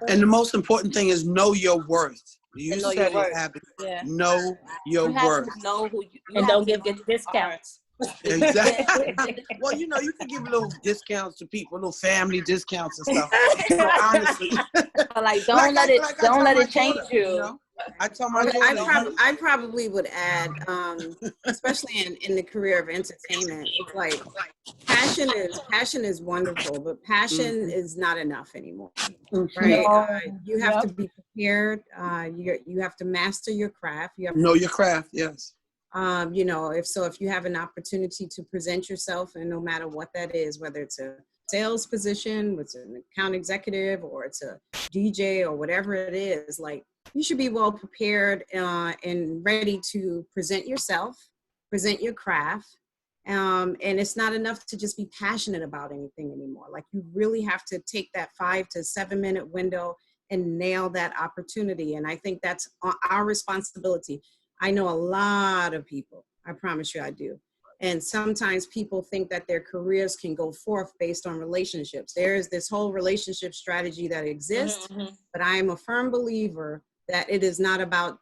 And the most important thing is know your worth. You And know said your it, worth. Abby. Yeah. Know your You have worth. to know who you And have don't to give know good discounts. Exactly. Well, you know, you can give little discounts to people, little family discounts and stuff. So honestly, But like, don't let it change you. You know? I tell my daughter, I probably would add, especially in the career of entertainment, it's like passion is wonderful, but passion is not enough anymore, right? You have to be prepared. You have to master your craft. You have to know your craft. Yes. You know, if you have an opportunity to present yourself, and no matter what that is, whether it's a sales position, it's an account executive, or it's a DJ or whatever it is, like, you should be well prepared and ready to present yourself, present your craft. And it's not enough to just be passionate about anything anymore. Like, you really have to take that 5 to 7 minute window and nail that opportunity. And I think that's our responsibility. I know a lot of people, I promise you I do. And sometimes people think that their careers can go forth based on relationships. There's this whole relationship strategy that exists, but I am a firm believer that it is not about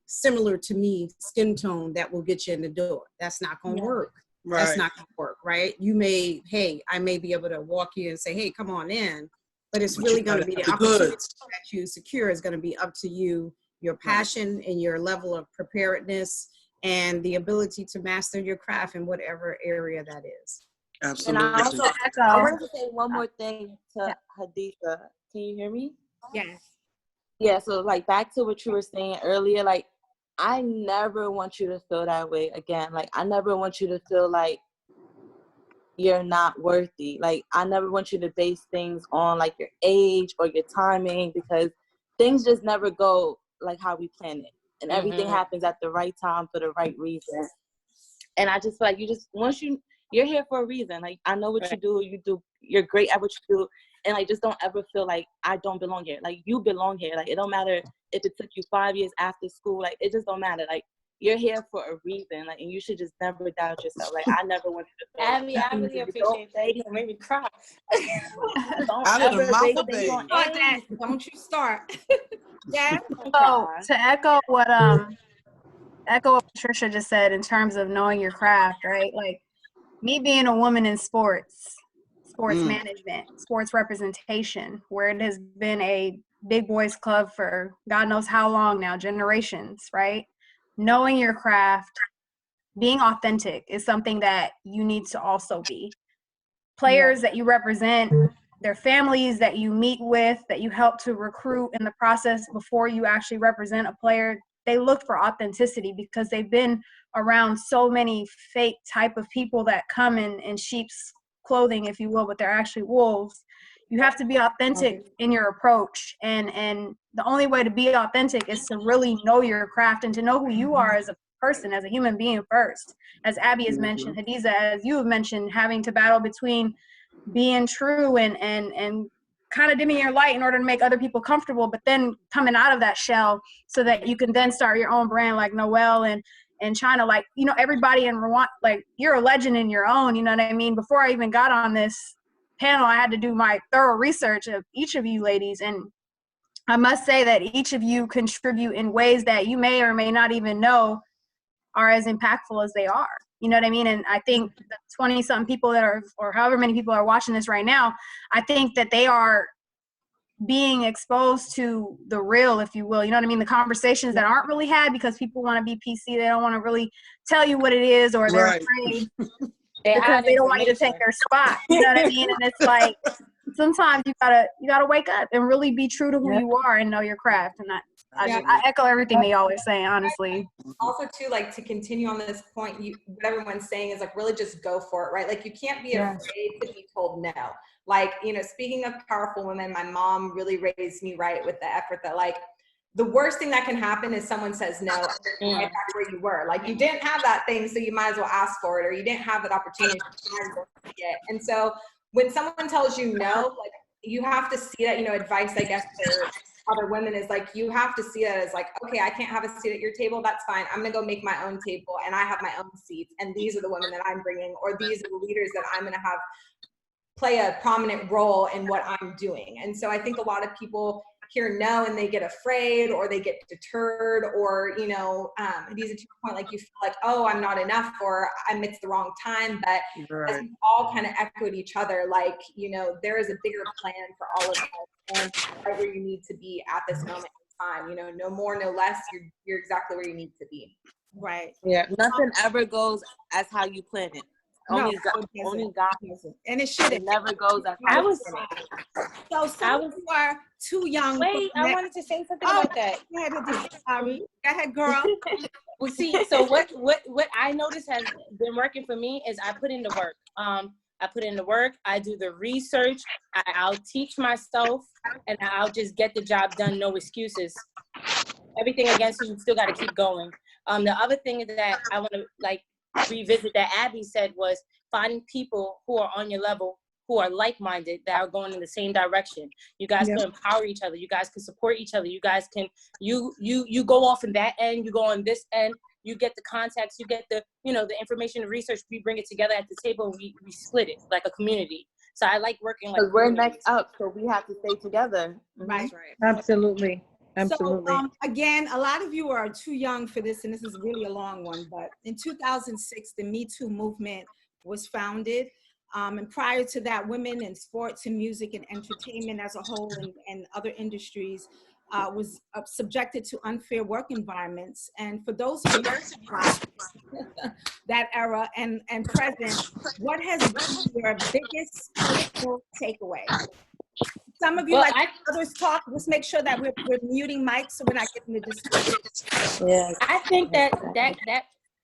similar to me skin tone that will get you in the door. That's not going to work. Right. That's not going to work, right? I may be able to walk you and say, hey, come on in, but it's really going to be the opportunity that you secure is going to be up to you, your passion and your level of preparedness and the ability to master your craft in whatever area that is. Absolutely. And I wanted to say one more thing to Haditha. Can you hear me? Yes. Yeah, so like back to what you were saying earlier, like, I never want you to feel that way again. Like, I never want you to feel like you're not worthy. Like, I never want you to base things on like your age or your timing, because things just never go like how we plan it. And everything happens at the right time for the right reason. And I just feel like you're here for a reason. Like, I know what you do, you're great at what you do. and like just don't ever feel like I don't belong here. Like you belong here. Like it don't matter if it took you 5 years after school. Like it just don't matter. Like you're here for a reason. Like and you should just never doubt yourself. Like I never wanted to feel Abby, I really appreciate that. You made me cry. don't Out of the ever mouth think of that you babes. gonna Start that. Don't you start. Yeah. So to echo what Patricia just said in terms of knowing your craft, right? Like me being a woman in sports management, sports representation, where it has been a big boys club for God knows how long now, generations, right? Knowing your craft, being authentic is something that you need to also be. Players that you represent, their families that you meet with, that you help to recruit in the process before you actually represent a player, they look for authenticity because they've been around so many fake type of people that come in sheep's clothing, if you will, but they're actually wolves. You have to be authentic in your approach. And the only way to be authentic is to really know your craft and to know who you are as a person, as a human being first. As Abby has mentioned, Hadiza, as you have mentioned, having to battle between being true and kind of dimming your light in order to make other people comfortable, but then coming out of that shell so that you can then start your own brand like Noelle and China. Like, you know, everybody in Rwanda, like you're a legend in your own, you know what I mean? Before I even got on this panel, I had to do my thorough research of each of you ladies. And I must say that each of you contribute in ways that you may or may not even know are as impactful as they are. You know what I mean? And I think the 20-something people that are, or however many people are watching this right now, I think that they are being exposed to the real, if you will. You know what I mean? The conversations that aren't really had because people want to be PC. They don't want to really tell you what it is, or they're afraid because they don't want you to take their spot. You know what I mean? And it's like, sometimes you gotta wake up and really be true to who you are and know your craft. And I echo everything that y'all are saying, honestly. Also too, like to continue on this point, what everyone's saying is like really just go for it, right? Like you can't be afraid to be told no. Like, you know, speaking of powerful women, my mom really raised me right with the effort that like the worst thing that can happen is someone says no, right back where you were. Like you didn't have that thing, so you might as well ask for it, or you didn't have that opportunity, so you might as well take it. And so when someone tells you no, like you have to see that, you know, advice, I guess, for other women is like, you have to see it as like, okay, I can't have a seat at your table. That's fine. I'm going to go make my own table and I have my own seats. And these are the women that I'm bringing, or these are the leaders that I'm going to have play a prominent role in what I'm doing. And so I think a lot of people hear no and they get afraid or they get deterred, or, you know, these are to your point, like you feel like, oh, I'm not enough, or it's the wrong time. But as we all kind of echoed each other, like, you know, there is a bigger plan for all of us and right where you need to be at this moment in time. You know, no more, no less. You're exactly where you need to be. Right. Yeah. Nothing ever goes as how you plan it. Only God. And it shouldn't. It never goes as I was so some of you are too young. Wait, I wanted to say something about that. Go ahead, Hadiza. Go ahead, girl. Well, see, so what I noticed has been working for me is I put in the work. I put in the work. I do the research. I'll teach myself, and I'll just get the job done. No excuses. Everything against you still got to keep going. The other thing is that I want to revisit that Abby said was finding people who are on your level, who are like-minded, that are going in the same direction. You guys can empower each other. You guys can support each other. You guys can, you go off in that end, you go on this end, you get the contacts, you get the, you know, the information and research, we bring it together at the table, and we split it like a community. So I like working like, 'cause we're next up, so we have to stay together. Right. Absolutely. Absolutely. So again, a lot of you are too young for this, and this is really a long one, but in 2006, the Me Too movement was founded. And prior to that, women in sports and music and entertainment as a whole, and other industries was subjected to unfair work environments. And for those who that era and present, what has been your biggest personal takeaway? Some of you, others talk, let's make sure that we're muting mics so we're not getting the discussion. Yeah. I think that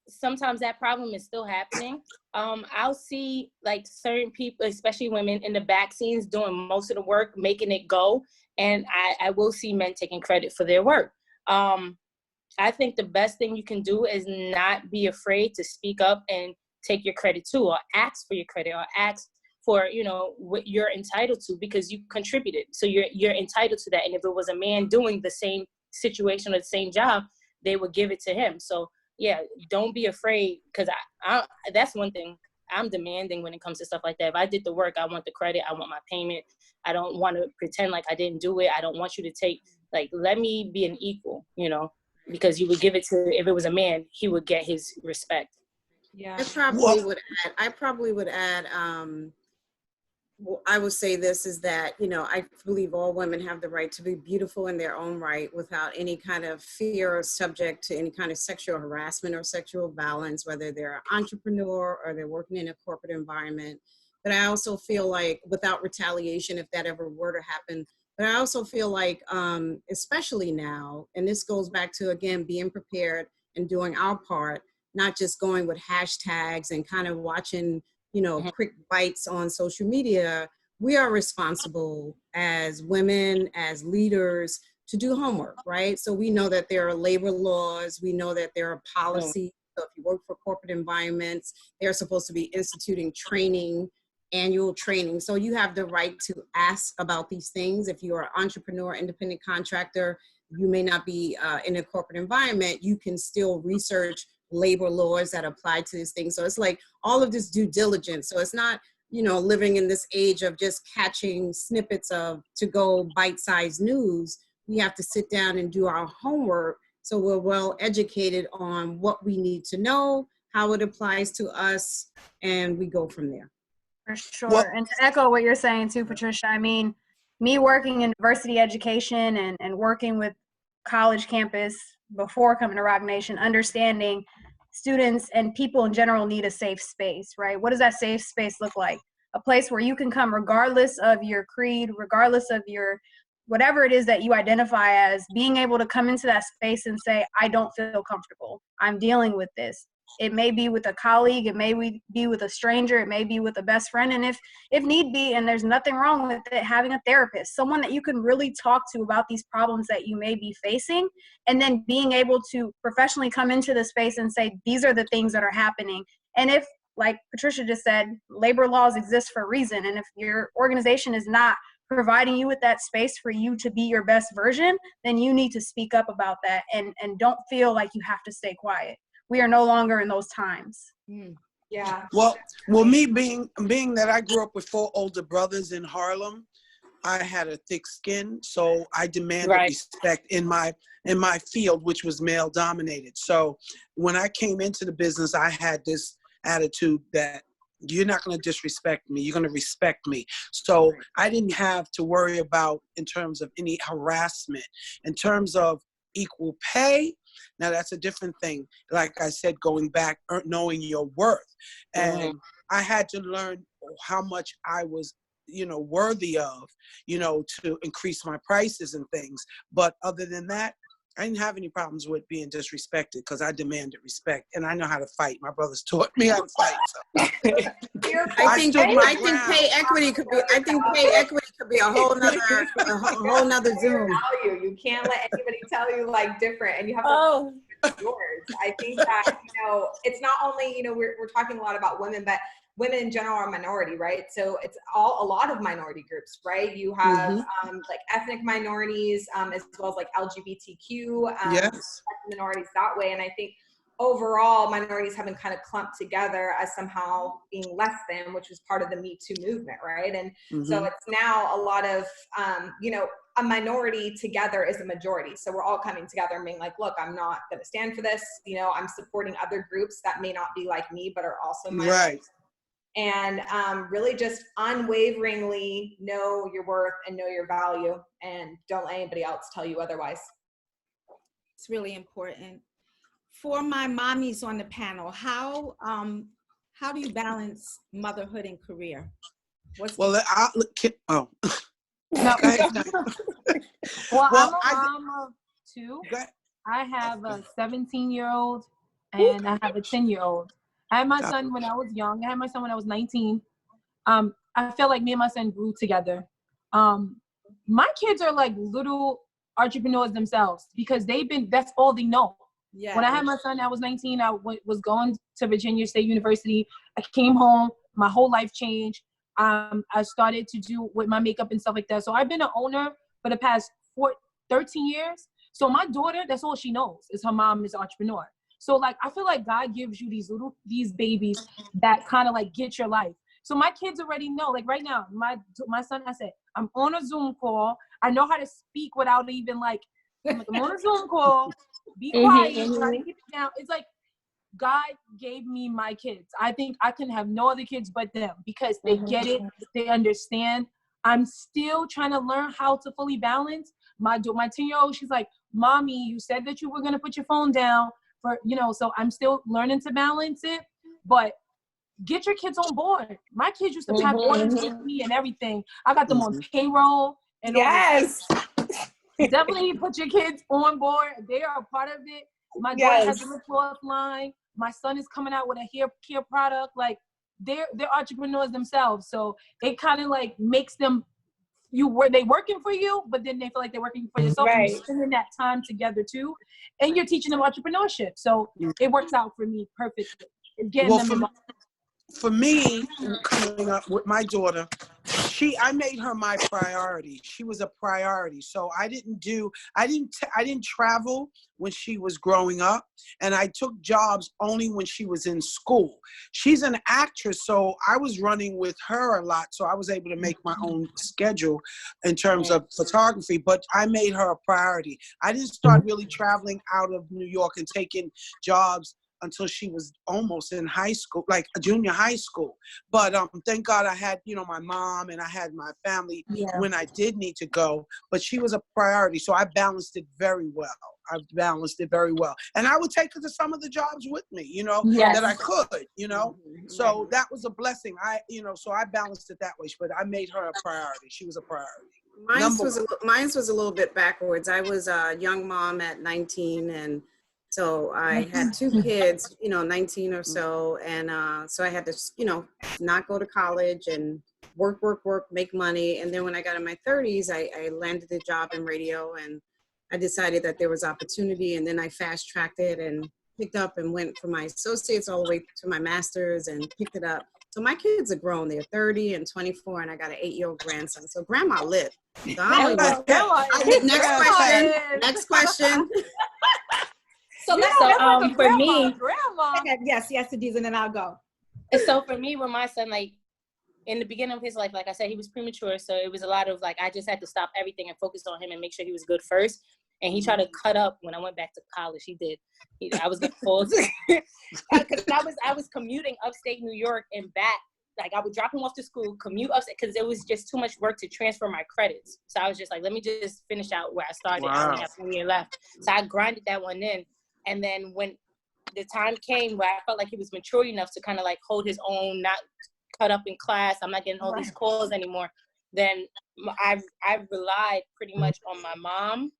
sometimes that problem is still happening. I'll see like certain people, especially women, in the back scenes doing most of the work, making it go. And I will see men taking credit for their work. I think the best thing you can do is not be afraid to speak up and take your credit too, or ask for your credit, or ask for, you know, what you're entitled to because you contributed. So you're entitled to that. And if it was a man doing the same situation or the same job, they would give it to him. So yeah, don't be afraid, because I that's one thing. I'm demanding when it comes to stuff like that. If I did the work, I want the credit. I want my payment. I don't want to pretend like I didn't do it. I don't want you to take, like, let me be an equal, you know, because you would give it to, if it was a man, he would get his respect. Yeah. I probably would add, well, I would say this is that, you know, I believe all women have the right to be beautiful in their own right without any kind of fear or subject to any kind of sexual harassment or sexual violence, whether they're an entrepreneur or they're working in a corporate environment. But I also feel like, without retaliation, if that ever were to happen, but I also feel like, especially now, and this goes back to, again, being prepared and doing our part, not just going with hashtags and kind of watching, you know, quick bites on social media. We are responsible as women, as leaders, to do homework, right? So we know that there are labor laws. We know that there are policies. So if you work for corporate environments, they're supposed to be instituting training, annual training. So you have the right to ask about these things. If you're an entrepreneur, independent contractor, you may not be in a corporate environment, you can still research labor laws that apply to these things. So it's like all of this due diligence. So it's not, you know, living in this age of just catching snippets of to-go bite-sized news. We have to sit down and do our homework so we're well educated on what we need to know, how it applies to us, and we go from there. For sure. Well- And to echo what you're saying too, Patricia, I mean, me working in diversity education and working with college campus before coming to Roc Nation, understanding students and people in general need a safe space, right? What does that safe space look like? A place where you can come regardless of your creed, regardless of your whatever it is that you identify as, being able to come into that space and say, I don't feel comfortable. I'm dealing with this. It may be with a colleague, it may be with a stranger, it may be with a best friend, and if need be, and there's nothing wrong with it, having a therapist, someone that you can really talk to about these problems that you may be facing, and then being able to professionally come into the space and say, these are the things that are happening. And if, like Patricia just said, labor laws exist for a reason, and if your organization is not providing you with that space for you to be your best version, then you need to speak up about that, and don't feel like you have to stay quiet. We are no longer in those times. Yeah. Well, me being that I grew up with 4 older brothers in Harlem, I had a thick skin, so I demanded respect in my field, which was male dominated. So when I came into the business, I had this attitude that you're not going to disrespect me, you're going to respect me. So I didn't have to worry about, in terms of any harassment. In terms of equal pay, now that's a different thing. Like I said, going back, knowing your worth. And I had to learn how much I was, you know, worthy of, you know, to increase my prices and things. But other than that, I didn't have any problems with being disrespected because I demanded respect, and I know how to fight. My brothers taught me how to fight. So. I think pay equity could be a whole nother Zoom. You can't let anybody tell you like different, and you have to yours. I think that, you know, it's not only, you know, we're talking a lot about women, but women in general are a minority, right? So it's a lot of minority groups, right? You have like ethnic minorities, as well as like LGBTQ minorities that way. And I think overall minorities have been kind of clumped together as somehow being less than, which was part of the Me Too movement, right? And so it's now a lot of, you know, a minority together is a majority. So we're all coming together and being like, look, I'm not going to stand for this. You know, I'm supporting other groups that may not be like me, but are also minorities. Right. And really just unwaveringly know your worth and know your value, and don't let anybody else tell you otherwise. It's really important. For my mommies on the panel, how do you balance motherhood and career? No. Well, Well, I'm a mom of 2. I have a 17-year-old and I have a 10-year-old. I had my son when I was young. I had my son when I was 19. I feel like me and my son grew together. My kids are like little entrepreneurs themselves because that's all they know. Yeah. When I had my son, I was 19. I was going to Virginia State University. I came home. My whole life changed. I started to do with my makeup and stuff like that. So I've been an owner for the past 13 years. So my daughter, that's all she knows is her mom is an entrepreneur. So like, I feel like God gives you these babies that kind of like get your life. So my kids already know, like right now, my son, I said, I'm on a Zoom call. I know how to speak without even like, I'm on a Zoom call, be quiet, try to keep it down. It's like, God gave me my kids. I think I can have no other kids but them because they get it, they understand. I'm still trying to learn how to fully balance. My 10-year-old, she's like, Mommy, you said that you were gonna put your phone down for, so I'm still learning to balance it, but get your kids on board. My kids used to pack orders with me and everything. I got them on payroll and Yes. definitely put your kids on board. They are a part of it. My daughter has a lip gloss line. My son is coming out with a hair care product. Like they're entrepreneurs themselves. So it kind of like makes them they working for you, but then they feel like they're working for yourself. And you're spending that time together too. And you're teaching them entrepreneurship. So it works out for me perfectly. Getting them involved. For me, coming up with my daughter, I made her my priority. She was a priority. So I didn't travel when she was growing up, and I took jobs only when she was in school. She's an actress, so I was running with her a lot, so I was able to make my own schedule in terms of photography, but I made her a priority. I didn't start really traveling out of New York and taking jobs until she was almost in high school, like a junior high school. But thank God I had, my mom and I had my family when I did need to go, but she was a priority. So I balanced it very well. And I would take her to some of the jobs with me, that I could, So that was a blessing. So I balanced it that way, but I made her a priority. She was a priority. Mine was a little bit backwards. I was a young mom at 19, and so I had 2 kids, 19 or so. And so I had to, not go to college and work, make money. And then when I got in my 30s, I landed a job in radio, and I decided that there was opportunity. And then I fast tracked it and picked up and went from my associates all the way to my master's and picked it up. So my kids are grown. They're 30 and 24, and I got an 8-year-old grandson. So grandma lit. So next question. So for me, yes, Adiza, and then I'll go. So for me, when my son, like in the beginning of his life, like I said, he was premature. So it was a lot of like, I just had to stop everything and focus on him and make sure he was good first. And he tried to cut up when I went back to college. He did. I was getting full. Because I was commuting upstate New York and back. Like I would drop him off to school, commute upstate, because it was just too much work to transfer my credits. So I was just like, let me just finish out where I started. I only have 1 year left. So I grinded that one in. And then when the time came where I felt like he was mature enough to kind of like hold his own, not cut up in class, I'm not getting all these calls anymore, then I relied pretty much on my mom.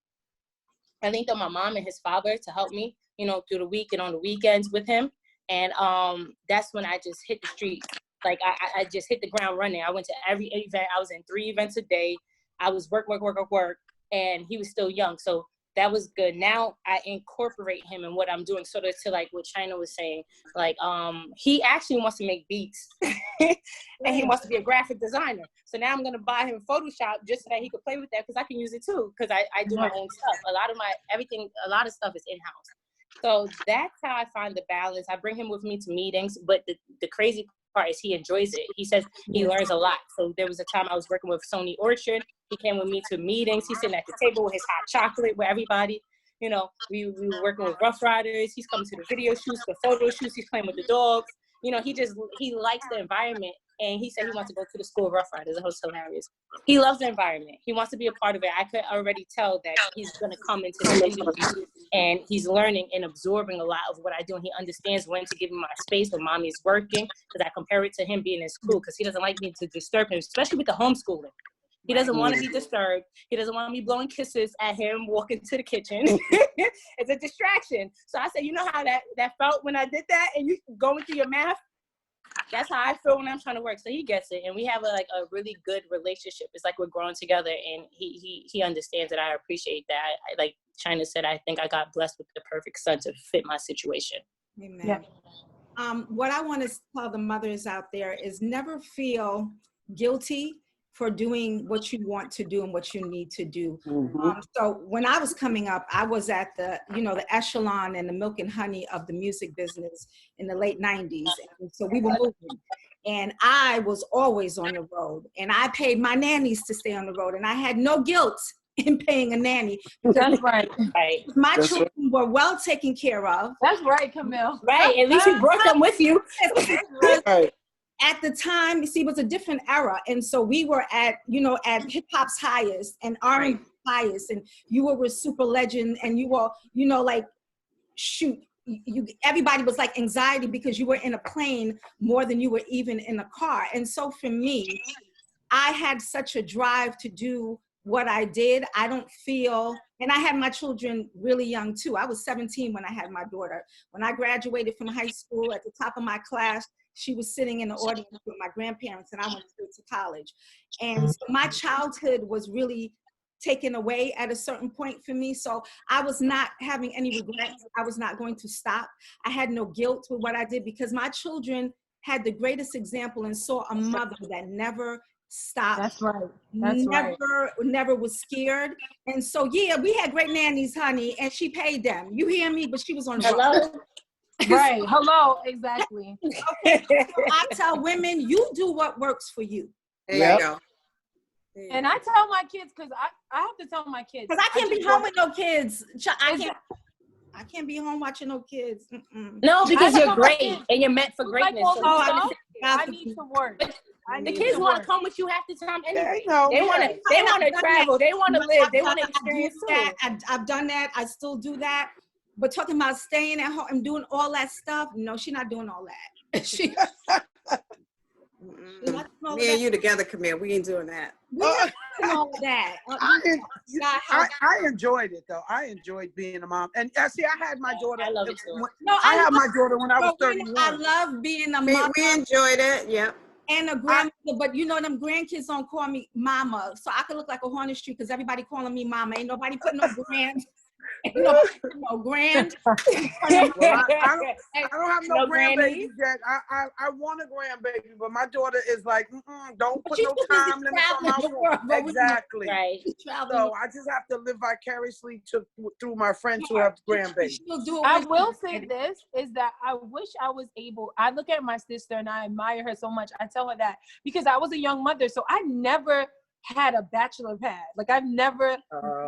I linked on my mom and his father to help me, through the week and on the weekends with him. And that's when I just hit the street. Like I just hit the ground running. I went to every event. I was in 3 events a day. I was work. And he was still young. So that was good. Now I incorporate him in what I'm doing, sort of to like what China was saying. Like, he actually wants to make beats and he wants to be a graphic designer. So now I'm going to buy him Photoshop just so that he could play with that, because I can use it too. Because I do my own stuff. A lot of stuff is in-house. So that's how I find the balance. I bring him with me to meetings, but the crazy part is he enjoys it. He says he learns a lot. So there was a time I was working with Sony Orchard. He came with me to meetings. He's sitting at the table with his hot chocolate with everybody. We were working with Rough Riders. He's coming to the video shoots, the photo shoots. He's playing with the dogs. He likes the environment. And he said he wants to go to the school of Rough Riders. That was hilarious. He loves the environment. He wants to be a part of it. I could already tell that he's going to come into the industry and he's learning and absorbing a lot of what I do. And he understands when to give me my space when mommy is working, because I compare it to him being in school, because he doesn't like me to disturb him, especially with the homeschooling. He doesn't want to be disturbed. He doesn't want me blowing kisses at him walking to the kitchen. It's a distraction. So I said, you know how that felt when I did that, and you going through your math? That's how I feel when I'm trying to work. So he gets it, and we have a really good relationship. It's like we're growing together, and he understands it. I appreciate that. Like China said, I think I got blessed with the perfect son to fit my situation. Amen. Yeah. What I want to tell the mothers out there is never feel guilty for doing what you want to do and what you need to do. Mhm. So when I was coming up, I was at the, the echelon and the milk and honey of the music business in the late 90s. And so we were moving. And I was always on the road. And I paid my nannies to stay on the road. And I had no guilt in paying a nanny. That's right. Right. My That's children were well taken care of. That's right, Camille. Right. At least you brought them with you. Right. At the time, you see, it was a different era. And so we were at hip hop's highest and R&B highest. And you were with Super Legend and you were, like, shoot, everybody was like anxiety because you were in a plane more than you were even in a car. And so for me, I had such a drive to do what I did. I don't feel, and I had my children really young too. I was 17 when I had my daughter. When I graduated from high school, at the top of my class, she was sitting in the audience with my grandparents, and I went straight to college. And so my childhood was really taken away at a certain point for me. So I was not having any regrets. I was not going to stop. I had no guilt with what I did because my children had the greatest example and saw a mother that never stopped. That's right. That's right. Never was scared. And so, yeah, we had great nannies, honey, and she paid them. You hear me? But she was on the road. Right. Hello. Exactly. Okay. So I tell women, you do what works for you. There Yep. you go. And I tell my kids, because I have to tell my kids. Because I can't be home with no kids. I can't be home watching no kids. Mm-mm. No, because you're great kids. and you're meant for greatness. Like, So I need to work. the kids want to come with you half the time anyway. They know. They want to travel. They want to live. They want to experience that. too. I've done that. I still do that. But talking about staying at home and doing all that stuff, no, she's not doing all that. She's not doing all Me and that. you together, Camille. We ain't doing that. We're not doing all that. I enjoyed it though. I enjoyed being a mom, and see, I had my daughter. I love it too. I had my daughter when I was 31. I love being a We mom enjoyed it. Yep. and a grandmother, but them grandkids don't call me mama, so I could look like a Hornet Street because everybody calling me mama. Ain't nobody putting no grand. Ain't nobody putting no grand. Well, I don't have no grandbabies yet. I want a grandbaby, but my daughter is like, don't put no time limits on my womb. Exactly. Right. So I just have to live vicariously through my friends who have grandbabies. I will say this is that I wish I was able. I look at my sister and I admire her so much. I tell her that because I was a young mother, so I never had a bachelor pad. Like I've never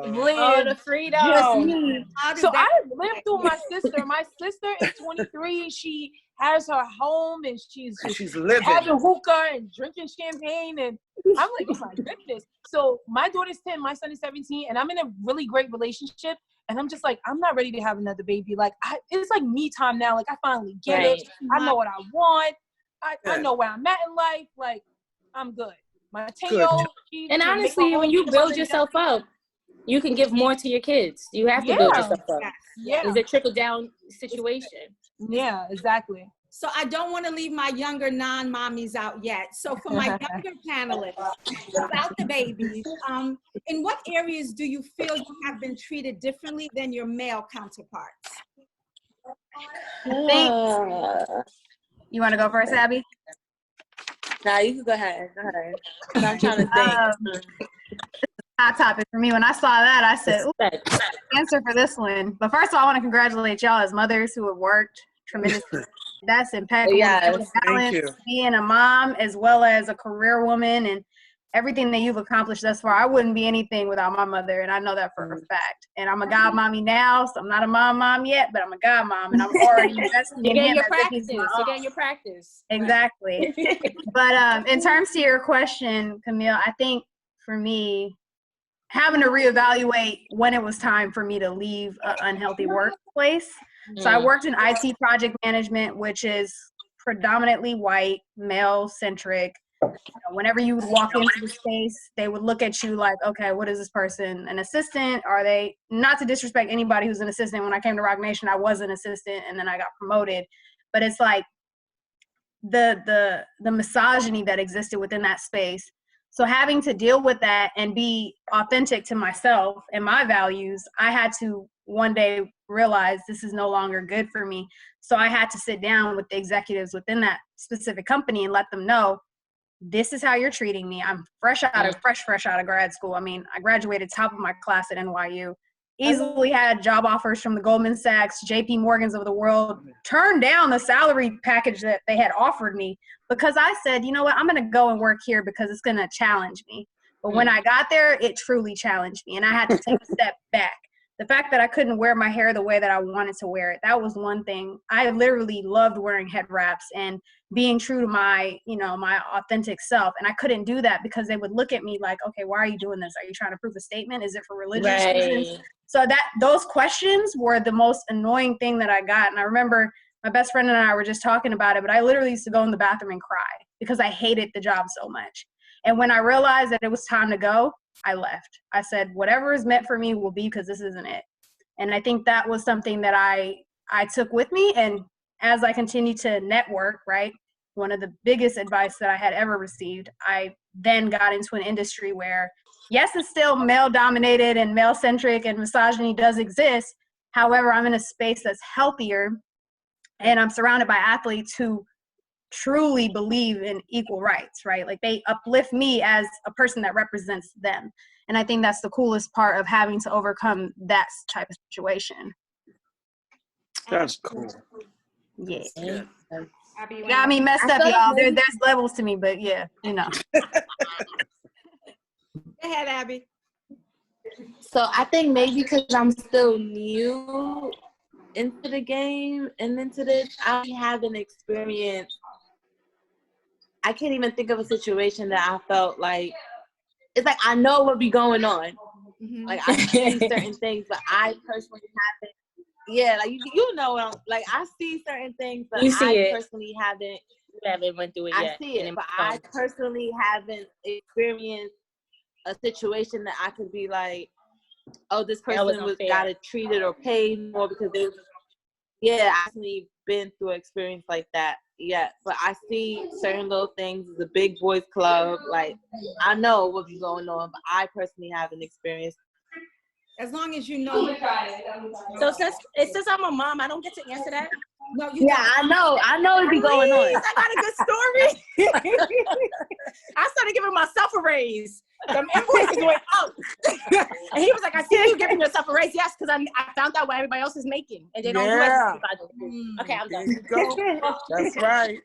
lived the freedom. just me. So I lived through my sister. My sister is 23. She has her home and she's living, having hookah and drinking champagne. And I'm like, oh my goodness. So my daughter's 10, my son is 17, and I'm in a really great relationship. And I'm just like, I'm not ready to have another baby. Like it's like me time now. Like I finally get it. I know what I want. I know where I'm at in life. Like I'm good. My 10-year-old. And honestly, when you build yourself up, you can give more to your kids. You have to build yourself up. Yeah. It's a trickle down situation. Yeah, exactly. So I don't want to leave my younger non-mommies out yet. So for my younger panelists, about the babies, in what areas do you feel you have been treated differently than your male counterparts? You want to go first, Abby? Nah, you can go ahead. I'm trying to think. Hot topic for me. When I saw that, I said, answer for this one. But first of all, I want to congratulate y'all as mothers who have worked tremendously. That's impeccable. Yes, thank you. Being a mom as well as a career woman and everything that you've accomplished thus far. I wouldn't be anything without my mother, and I know that for a fact. And I'm a godmommy now, so I'm not a mom yet, but I'm a godmom, and I'm already investing in him. You're getting your practice. Exactly. But in terms to your question, Camille, I think for me, having to reevaluate when it was time for me to leave an unhealthy workplace. So I worked in IT project management, which is predominantly white, male-centric. Whenever you would walk into the space, they would look at you like, okay, what is this person? An assistant? Are they, not to disrespect anybody who's an assistant. When I came to Rock Nation, I was an assistant and then I got promoted. But it's like the misogyny that existed within that space. So having to deal with that and be authentic to myself and my values, I had to one day realize this is no longer good for me. So I had to sit down with the executives within that specific company and let them know, this is how you're treating me. I'm fresh out of grad school. I mean, I graduated top of my class at NYU. Easily had job offers from the Goldman Sachs, JP Morgans of the world, turned down the salary package that they had offered me because I said, you know what, I'm going to go and work here because it's going to challenge me. But when I got there, it truly challenged me and I had to take a step back. The fact that I couldn't wear my hair the way that I wanted to wear it, that was one thing. I literally loved wearing head wraps and being true to my, you know, my authentic self. And I couldn't do that because they would look at me like, okay, why are you doing this? Are you trying to prove a statement? Is it for religious reasons? So those questions were the most annoying thing that I got. And I remember my best friend and I were just talking about it, but I literally used to go in the bathroom and cry because I hated the job so much. And when I realized that it was time to go, I left. I said, whatever is meant for me will be because this isn't it. And I think that was something that I took with me. And as I continued to network, right, one of the biggest advice that I had ever received, I then got into an industry where, yes, it's still male dominated and male centric and misogyny does exist. However, I'm in a space that's healthier and I'm surrounded by athletes who truly believe in equal rights, right? Like they uplift me as a person that represents them. And I think that's the coolest part of having to overcome that type of situation. That's cool. Yeah. Abby, you Got me messed up, y'all. There's levels to me, but yeah, you know. Go ahead, Abby. So I think maybe because I'm still new into the game and into this, I haven't experienced, I can't even think of a situation that I felt like, it's like I know what be going on. Mm-hmm. Like I see certain things, but I personally haven't. Yeah, like you know, like I see certain things, but personally haven't. You haven't went through it yet. I see it, but I personally haven't experienced a situation that I could be like, oh, this person got it treated or paid more because they was. Yeah, I actually been through an experience like that. Yeah, but I see certain little things. It's a big boys club. Like I know what's going on, but I personally haven't experienced. As long as you know. So since I'm a mom, I don't get to answer that. No, you Yeah, I know it be going on. I got a good story. I started giving myself a raise. The invoices went up. And he was like, I see you giving yourself a raise. Yes, because I found out what everybody else is making. And they don't do it. Okay, I'm done. There you go. That's right.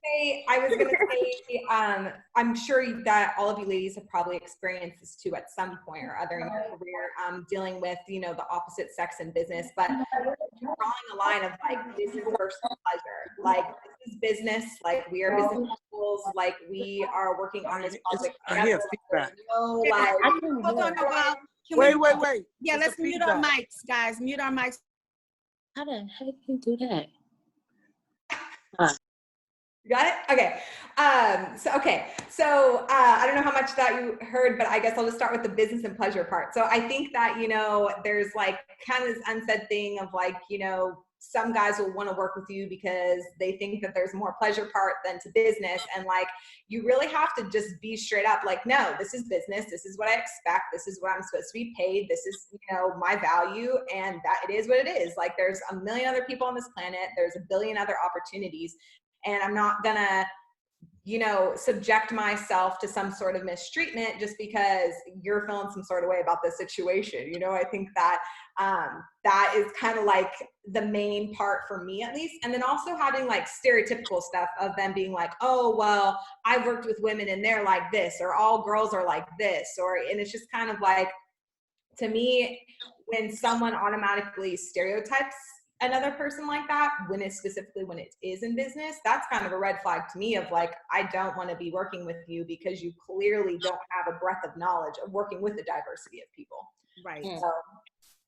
I was going to say, I'm sure that all of you ladies have probably experienced this too at some point or other in your career, dealing with, you know, the opposite sex in business, but drawing a line of like, this is personal pleasure. Like, this is business. Like, we are business equals. Like, we are working on this project. I hear feedback. Hold on a while. Wait. Yeah, What's let's the mute our feedback? mics, guys. Mute our mics. How the heck do you do that? You got it? Okay. So I don't know how much that you heard, but I guess I'll just start with the business and pleasure part. So I think that, you know, there's like kind of this unsaid thing of like, you know, some guys will want to work with you because they think that there's more pleasure part than to business. And like, you really have to just be straight up like, no, this is business. This is what I expect. This is what I'm supposed to be paid. This is, you know, my value, and that it is what it is. Like, there's a million other people on this planet. There's a billion other opportunities. And I'm not gonna, you know, subject myself to some sort of mistreatment just because you're feeling some sort of way about this situation. You know, I think that that is kind of like the main part for me, at least. And then also having like stereotypical stuff of them being like, oh, well, I've worked with women and they're like this, or all girls are like this, and it's just kind of like, to me, when someone automatically stereotypes another person like that, when it is in business, that's kind of a red flag to me of like, I don't want to be working with you because you clearly don't have a breadth of knowledge of working with a diversity of people. Right.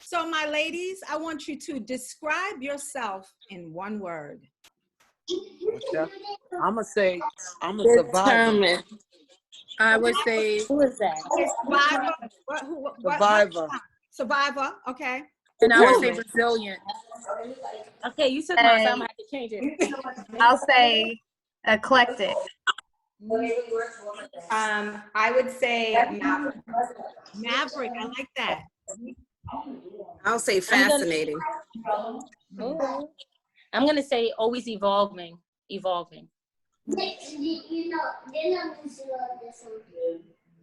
So my ladies, I want you to describe yourself in one word. I'm going to say, I'm a survivor. I would say, Who is that? Survivor. Survivor. Survivor. Okay. and I would say resilient. Okay, you took mine, so I'm gonna have to change it. I'll say eclectic. I would say maverick. Maverick. I like that. I'll say fascinating. I'm gonna say always evolving.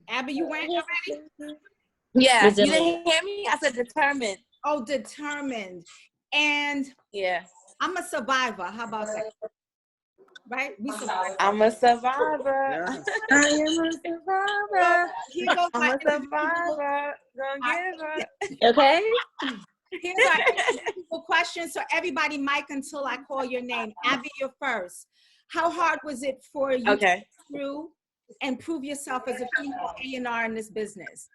Abby, you went already? Yeah, you Resilient. didn't hear me? I said determined. Oh, determined. And Yeah. I'm a survivor. How about that? Right? We survive. I'm a survivor. Yes. I am a survivor. Here goes I'm my a individual- survivor. Don't give up. Okay. Here's our individual question. So everybody, mic until I call your name. Abby, you're first. How hard was it for you Okay. to go through and prove yourself as a female A&R in this business?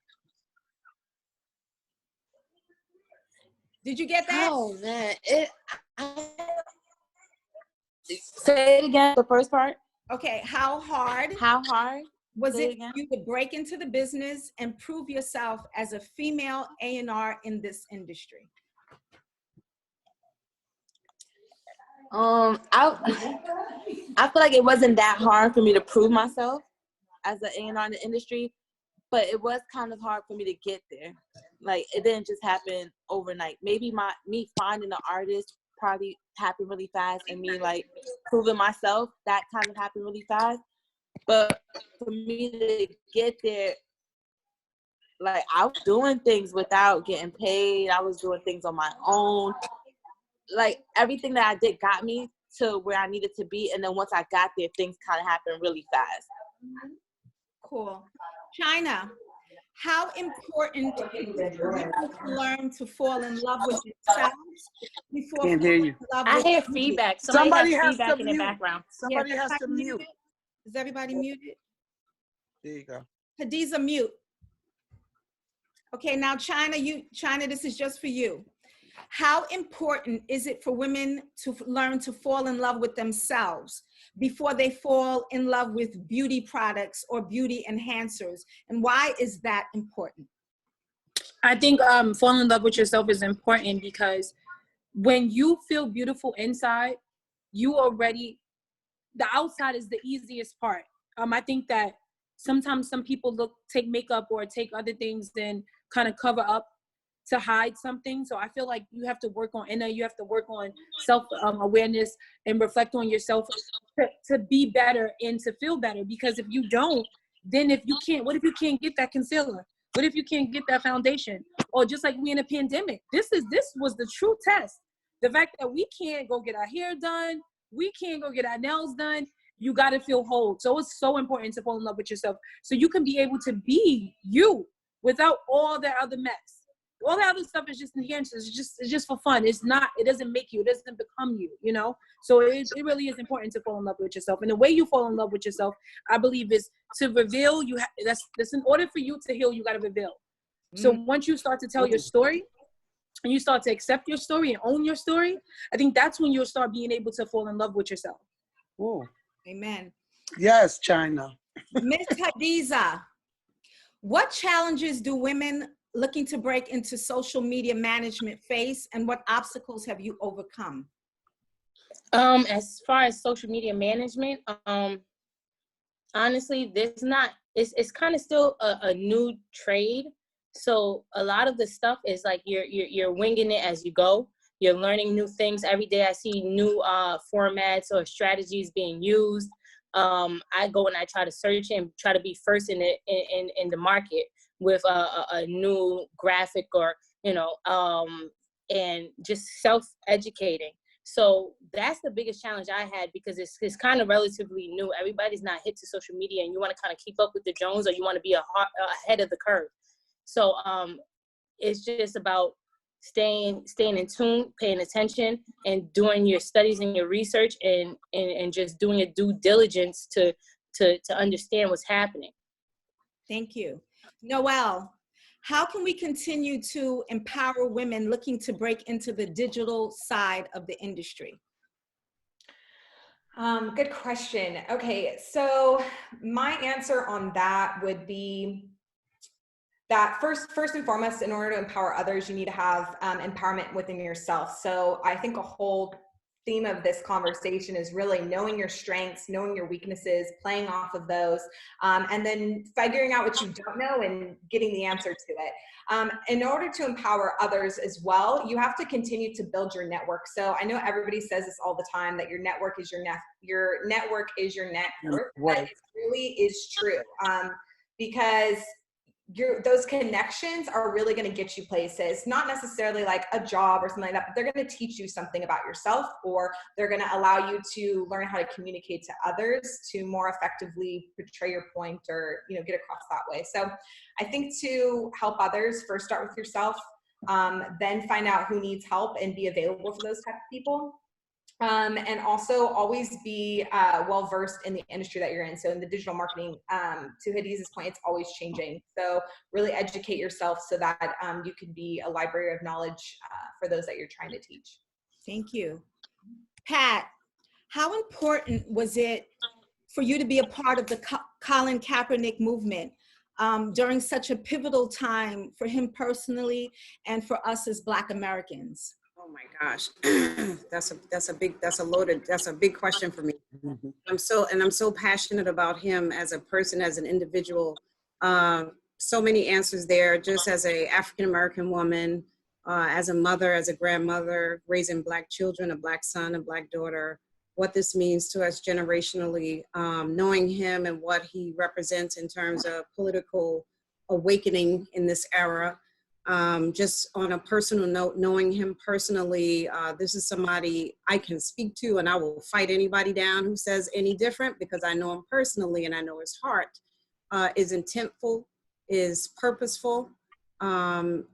Did you get that? Oh man, say it again. The first part. Okay, how hard How hard? was Say it it again. for you to break into the business and prove yourself as a female A&R in this industry? I feel like it wasn't that hard for me to prove myself as an A&R in the industry, but it was kind of hard for me to get there. Like it didn't just happen overnight. Maybe me finding the artist probably happened really fast, and me like proving myself, that kind of happened really fast. But for me to get there, like I was doing things without getting paid. I was doing things on my own. Like everything that I did got me to where I needed to be. And then once I got there, things kind of happened really fast. Cool. China, how important is it for women to learn to fall in love with themselves before Can't falling hear you. in love I with hear others? feedback. Somebody Somebody has has to feedback in the mute. background. Somebody Yes, has to everybody mute. muted? Is everybody muted? There you go. Hadiza, mute. Okay, now China, this is just for you. How important is it for women to learn to fall in love with themselves before they fall in love with beauty products or beauty enhancers? And why is that important? I think falling in love with yourself is important because when you feel beautiful inside, the outside is the easiest part. I think that sometimes some people take makeup or take other things and kind of cover up to hide something. So I feel like you have to work on you have to work on self awareness and reflect on yourself to be better and to feel better. Because if you don't, then what if you can't get that concealer? What if you can't get that foundation? Or just like we in a pandemic, this was the true test. The fact that we can't go get our hair done, we can't go get our nails done. You got to feel whole. So it's so important to fall in love with yourself so you can be able to be you without all that other mess. All that other stuff is just enhancers. It's just for fun. It doesn't make you. It doesn't become you, you know? So it really is important to fall in love with yourself. And the way you fall in love with yourself, I believe, is to reveal. That's in order for you to heal, you got to reveal. So once you start to tell your story and you start to accept your story and own your story, I think that's when you'll start being able to fall in love with yourself. Ooh. Amen. Yes, China. Miss Hadiza, what challenges do women looking to break into social media management face, and what obstacles have you overcome? As far as social media management, honestly, it's kind of still a new trade. So a lot of the stuff is like you're winging it as you go. You're learning new things every day. I see new formats or strategies being used. I go and I try to search and try to be first in the market with a new graphic or, and just self-educating. So that's the biggest challenge I had because it's kind of relatively new. Everybody's not hit to social media and you want to kind of keep up with the Jones or you want to be ahead of the curve. So it's just about staying in tune, paying attention, and doing your studies and your research and just doing your due diligence to understand what's happening. Thank you. Noelle, how can we continue to empower women looking to break into the digital side of the industry? Good question. Okay, so my answer on that would be that first and foremost, in order to empower others, you need to have empowerment within yourself. So I think a whole theme of this conversation is really knowing your strengths, knowing your weaknesses, playing off of those, and then figuring out what you don't know and getting the answer to it. In order to empower others as well, you have to continue to build your network. So I know everybody says this all the time, that your network is your network is your net worth, but it really is true, because those connections are really going to get you places, not necessarily like a job or something like that, but they're going to teach you something about yourself, or they're going to allow you to learn how to communicate to others to more effectively portray your point, or, you know, get across that way. So I think to help others, first start with yourself, then find out who needs help and be available for those type of people. And also always be well-versed in the industry that you're in. So in the digital marketing, to Hadiz's point, it's always changing. So really educate yourself so that you can be a library of knowledge for those that you're trying to teach. Thank you. Pat, how important was it for you to be a part of the Colin Kaepernick movement during such a pivotal time for him personally and for us as Black Americans? Oh my gosh, that's a big question for me. I'm so passionate about him as a person, as an individual. So many answers there, just as a African-American woman, as a mother, as a grandmother, raising Black children, a Black son, a Black daughter, what this means to us generationally, knowing him and what he represents in terms of political awakening in this era. Just on a personal note, knowing him personally, this is somebody I can speak to, and I will fight anybody down who says any different, because I know him personally and I know his heart is intentful, is purposeful,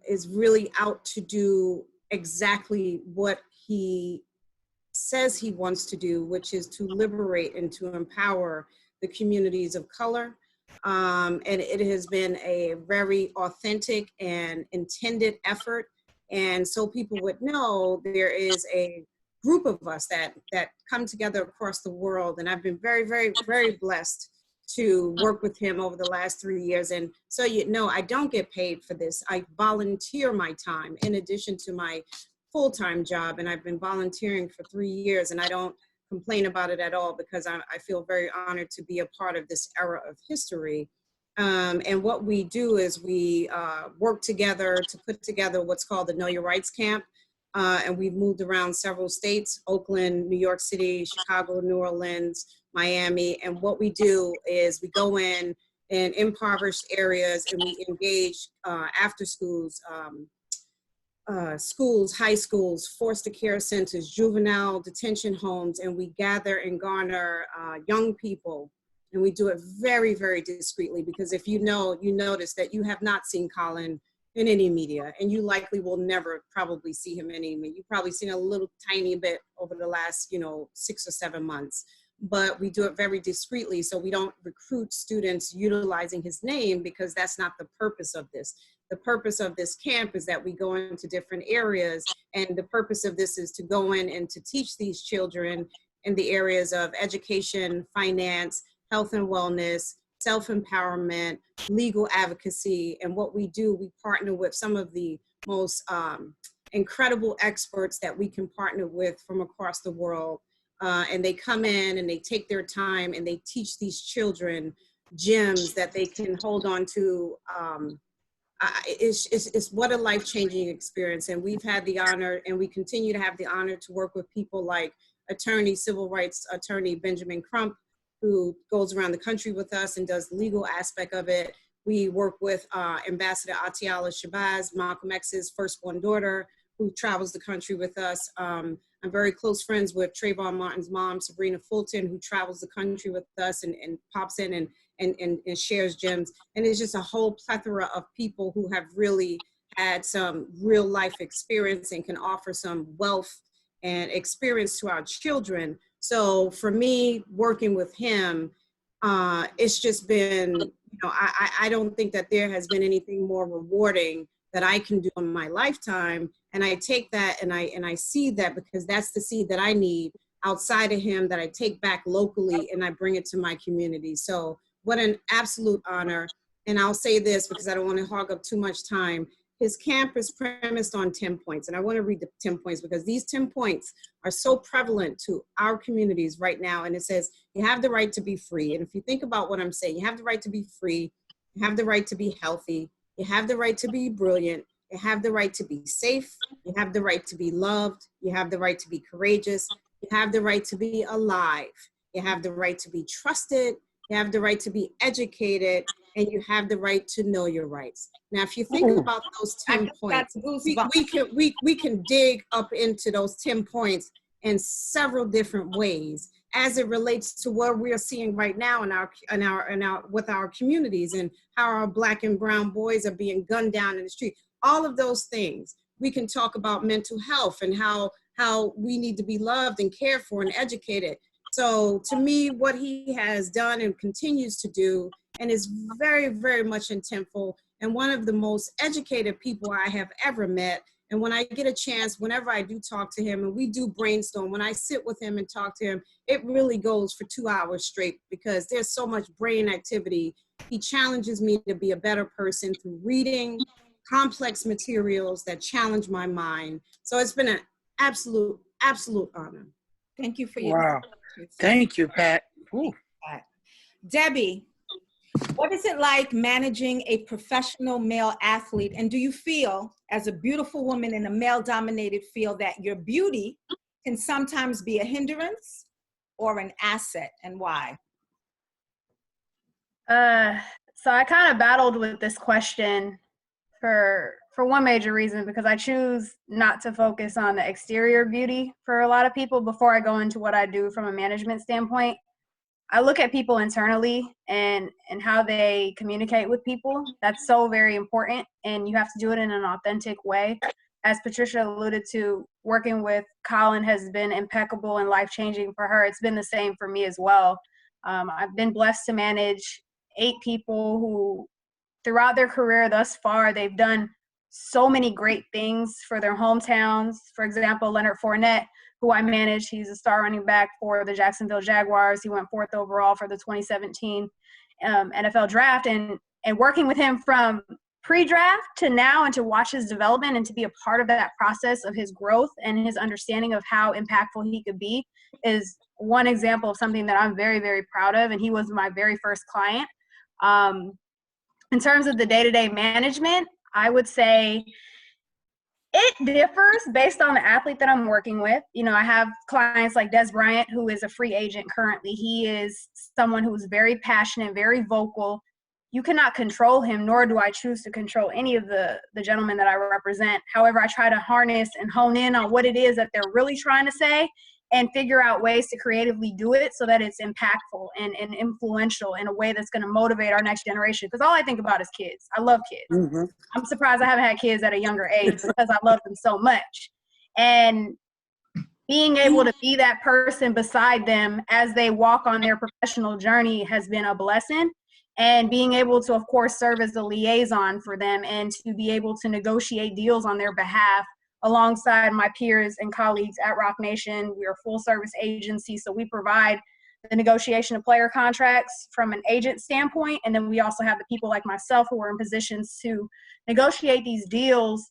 is really out to do exactly what he says he wants to do, which is to liberate and to empower the communities of color. And it has been a very authentic and intended effort. And so people would know there is a group of us that come together across the world. And I've been very, very, very blessed to work with him over the last 3 years. And so, you know, I don't get paid for this. I volunteer my time in addition to my full-time job. And I've been volunteering for 3 years, and I don't complain about it at all, because I feel very honored to be a part of this era of history. And what we do is we work together to put together what's called the Know Your Rights Camp. And we've moved around several states: Oakland, New York City, Chicago, New Orleans, Miami. And what we do is we go in impoverished areas, and we engage after schools, schools, high schools, foster care centers, juvenile detention homes, and we gather and garner young people. And we do it very, very discreetly, because if you know, you notice that you have not seen Colin in any media, and you likely will never probably see him in any media. You've probably seen a little tiny bit over the last, 6 or 7 months, but we do it very discreetly. So we don't recruit students utilizing his name, because that's not the purpose of this. The purpose of this camp is that we go into different areas, and the purpose of this is to go in and to teach these children in the areas of education, finance, health and wellness, self-empowerment, legal advocacy. And what we do, we partner with some of the most incredible experts that we can partner with from across the world. And they come in and they take their time and they teach these children gems that they can hold on to. It's what a life-changing experience. And we've had the honor, and we continue to have the honor, to work with people like civil rights attorney Benjamin Crump, who goes around the country with us and does the legal aspect of it. We work with Ambassador Atiala Shabazz, Malcolm X's firstborn daughter, who travels the country with us. I'm very close friends with Trayvon Martin's mom, Sabrina Fulton, who travels the country with us and pops in and shares gems. And it's just a whole plethora of people who have really had some real life experience and can offer some wealth and experience to our children. So for me, working with him, it's just been, I don't think that there has been anything more rewarding that I can do in my lifetime. And I take that and I see that, because that's the seed that I need outside of him, that I take back locally and I bring it to my community. So what an absolute honor. And I'll say this, because I don't want to hog up too much time. his camp is premised on 10 points. And I want to read the 10 points because these 10 points are so prevalent to our communities right now. And it says, you have the right to be free. And if you think about what I'm saying, you have the right to be free. You have the right to be healthy. You have the right to be brilliant. You have the right to be safe. You have the right to be loved. You have the right to be courageous. You have the right to be alive. You have the right to be trusted. You have the right to be educated. And you have the right to know your rights. Now, if you think about those 10 points, we can dig up into those 10 points in several different ways as it relates to what we are seeing right now with our communities and how our Black and brown boys are being gunned down in the street. All of those things. We can talk about mental health and how we need to be loved and cared for and educated. So to me, what he has done and continues to do, and is very, very much intentful, and one of the most educated people I have ever met. And when I get a chance, whenever I do talk to him and we do brainstorm, when I sit with him and talk to him, it really goes for 2 hours straight because there's so much brain activity. He challenges me to be a better person through reading complex materials that challenge my mind. So it's been an absolute honor. Thank you for your Wow. Thank you, Pat. Ooh. Debbie, what is it like managing a professional male athlete? And do you feel, as a beautiful woman in a male-dominated field, that your beauty can sometimes be a hindrance or an asset, and why? So I kind of battled with this question for one major reason, because I choose not to focus on the exterior beauty for a lot of people before I go into what I do from a management standpoint. I look at people internally and how they communicate with people. That's so very important, and you have to do it in an authentic way. As Patricia alluded to, working with Colin has been impeccable and life-changing for her. It's been the same for me as well. I've been blessed to manage 8 people who, throughout their career thus far, they've done so many great things for their hometowns. For example, Leonard Fournette, who I managed, he's a star running back for the Jacksonville Jaguars. He went 4th overall for the 2017 NFL draft. And working with him from pre-draft to now, and to watch his development and to be a part of that process of his growth and his understanding of how impactful he could be, is one example of something that I'm very, very proud of. And he was my very first client. In terms of the day-to-day management, I would say it differs based on the athlete that I'm working with. You know, I have clients like Des Bryant, who is a free agent currently. He is someone who is very passionate, very vocal. You cannot control him, nor do I choose to control any of the gentlemen that I represent. However, I try to harness and hone in on what it is that they're really trying to say and figure out ways to creatively do it so that it's impactful and influential in a way that's going to motivate our next generation. Because all I think about is kids. I love kids. Mm-hmm. I'm surprised I haven't had kids at a younger age because I love them so much. And being able to be that person beside them as they walk on their professional journey has been a blessing. And being able to, of course, serve as a liaison for them and to be able to negotiate deals on their behalf alongside my peers and colleagues at Rock Nation. We are a full service agency, so we provide the negotiation of player contracts from an agent standpoint. And then we also have the people like myself who are in positions to negotiate these deals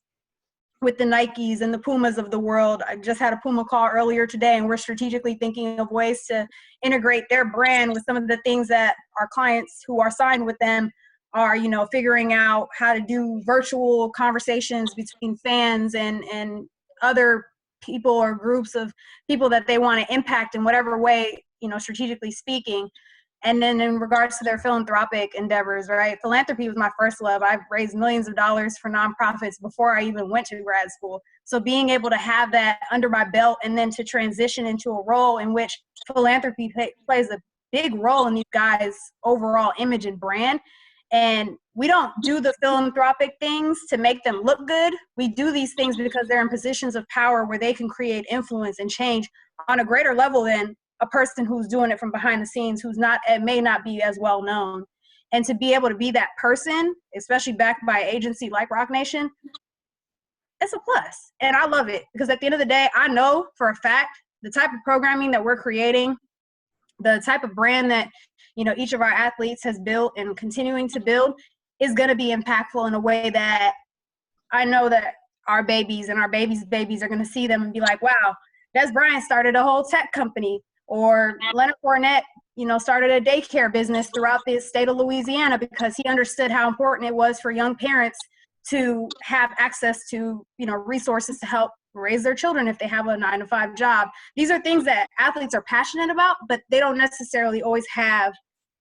with the Nikes and the Pumas of the world. I just had a Puma call earlier today, and we're strategically thinking of ways to integrate their brand with some of the things that our clients who are signed with them are, you know, figuring out how to do virtual conversations between fans and other people or groups of people that they want to impact in whatever way, you know, strategically speaking. And then in regards to their philanthropic endeavors, right? Philanthropy was my first love. I've raised millions of dollars for nonprofits before I even went to grad school. So being able to have that under my belt and then to transition into a role in which philanthropy plays a big role in these guys' overall image and brand. And we don't do the philanthropic things to make them look good. We do these things because they're in positions of power where they can create influence and change on a greater level than a person who's doing it from behind the scenes, who's not, it may not be as well known. And to be able to be that person, especially backed by an agency like Rock Nation, it's a plus. And I love it because at the end of the day, I know for a fact the type of programming that we're creating, the type of brand that, you know, each of our athletes has built and continuing to build is going to be impactful in a way that I know that our babies and our babies' babies are going to see them and be like, wow, Des Bryant started a whole tech company, or Leonard Fournette, started a daycare business throughout the state of Louisiana because he understood how important it was for young parents to have access to, resources to help raise their children if they have a 9-to-5 job. These are things that athletes are passionate about, but they don't necessarily always have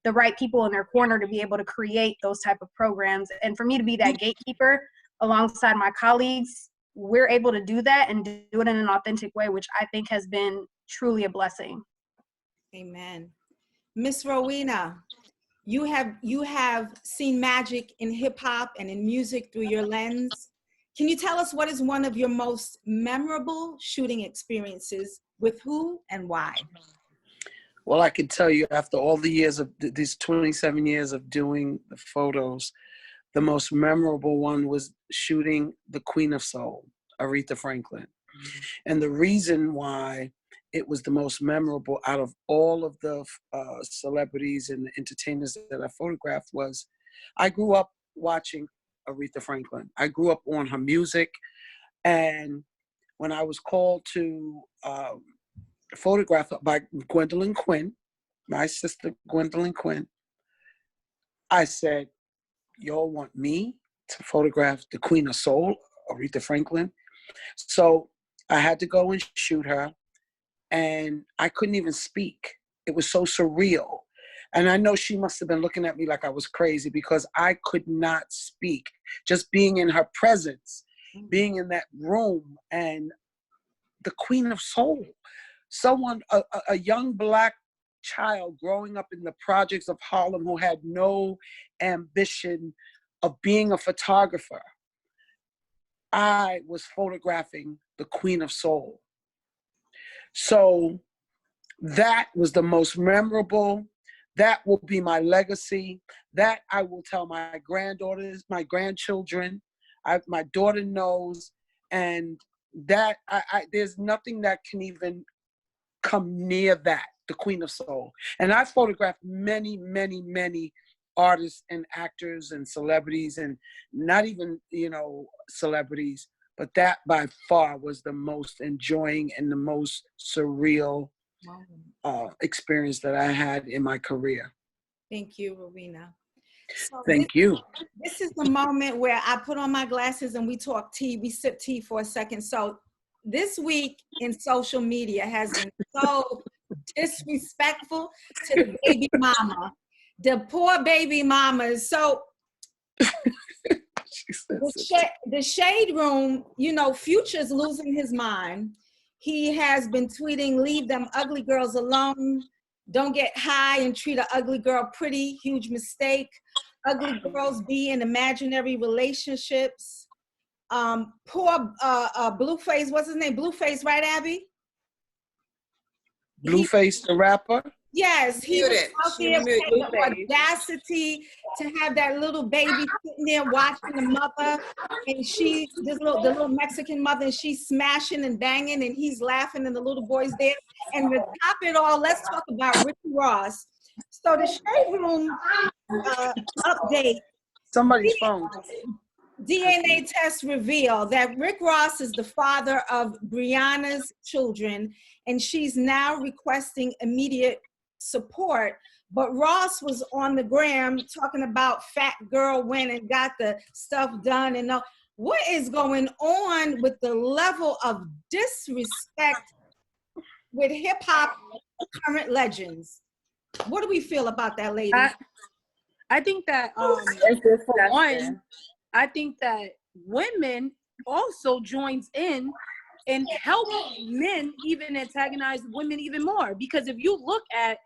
the right people in their corner to be able to create those type of programs. And for me to be that gatekeeper alongside my colleagues, we're able to do that and do it in an authentic way, which I think has been truly a blessing. Amen. Miss Rowena, you have seen magic in hip hop and in music through your lens. Can you tell us what is one of your most memorable shooting experiences, with who and why? Well, I can tell you, after all the years of these 27 years of doing the photos, the most memorable one was shooting the Queen of Soul, Aretha Franklin. And the reason why it was the most memorable out of all of the celebrities and entertainers that I photographed was I grew up watching Aretha Franklin. I grew up on her music. And when I was called to photograph by Gwendolyn Quinn, my sister Gwendolyn Quinn, I said, y'all want me to photograph the Queen of Soul, Aretha Franklin? So I had to go and shoot her, and I couldn't even speak. It was so surreal. And I know she must have been looking at me like I was crazy because I could not speak. Just being in her presence, being in that room, and the Queen of Soul, someone, a young Black child growing up in the projects of Harlem who had no ambition of being a photographer. I was photographing the Queen of Soul. So that was the most memorable. That will be my legacy. That I will tell my granddaughters, my grandchildren. My daughter knows, and that there's nothing that can even come near that, the Queen of Soul. And I photographed many, many, many artists and actors and celebrities, and not even, celebrities, but that by far was the most enjoying and the most surreal experience that I had in my career. Thank you, Rowena. So Thank you. This is the moment where I put on my glasses and we talk tea, we sip tea for a second. So this week in social media has been so disrespectful to the baby mama. The poor baby mamas. So the shade room, Future's losing his mind. He has been tweeting, leave them ugly girls alone. Don't get high and treat an ugly girl pretty. Huge mistake. Ugly girls be in imaginary relationships. Poor Blueface, what's his name? Blueface, right, Abby? Blueface, the rapper? Yes, he was out there with the audacity to have that little baby sitting there watching the mother, and the little Mexican mother, and she's smashing and banging, and he's laughing, and the little boy's there. And to top it all, let's talk about Rick Ross. So the Shade Room update. Somebody's phone. DNA test reveal that Rick Ross is the father of Brianna's children, and she's now requesting immediate support. But Ross was on the gram talking about fat girl went and got the stuff done. And what is going on with the level of disrespect with hip hop current legends? What do we feel about that, lady? I think that for one, I think that women also joins in and help men even antagonize women even more. Because if you look at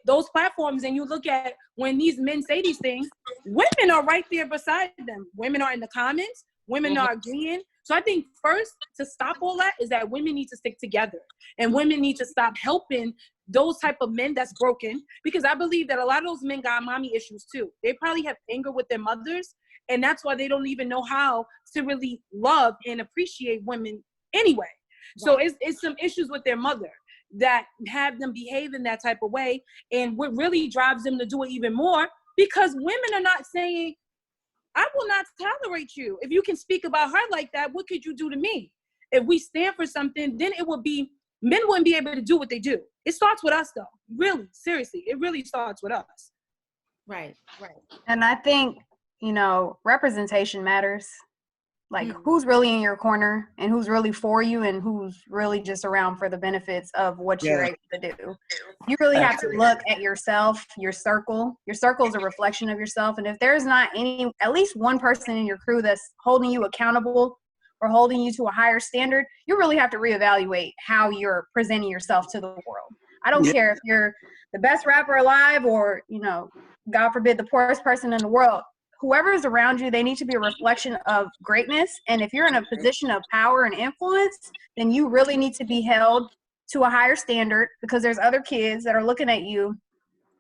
those platforms and you look at when these men say these things, women are right there beside them. Women are in the comments. Women are agreeing. So I think first to stop all that is that women need to stick together, and women need to stop helping those type of men that's broken, because I believe that a lot of those men got mommy issues too. They probably have anger with their mothers, and that's why they don't even know how to really love and appreciate women anyway. So it's some issues with their mother that have them behave in that type of way. And what really drives them to do it even more, because women are not saying, I will not tolerate you. If you can speak about her like that, what could you do to me? If we stand for something, then it would be, men wouldn't be able to do what they do. It starts with us though. Really, seriously, it really starts with us. Right, right. And I think, representation matters. Like who's really in your corner and who's really for you and who's really just around for the benefits of what you're able to do. You really have to look at yourself, your circle. Your circle is a reflection of yourself. And if there's not at least one person in your crew that's holding you accountable or holding you to a higher standard, you really have to reevaluate how you're presenting yourself to the world. I don't care if you're the best rapper alive or, God forbid, the poorest person in the world. Whoever is around you, they need to be a reflection of greatness. And if you're in a position of power and influence, then you really need to be held to a higher standard because there's other kids that are looking at you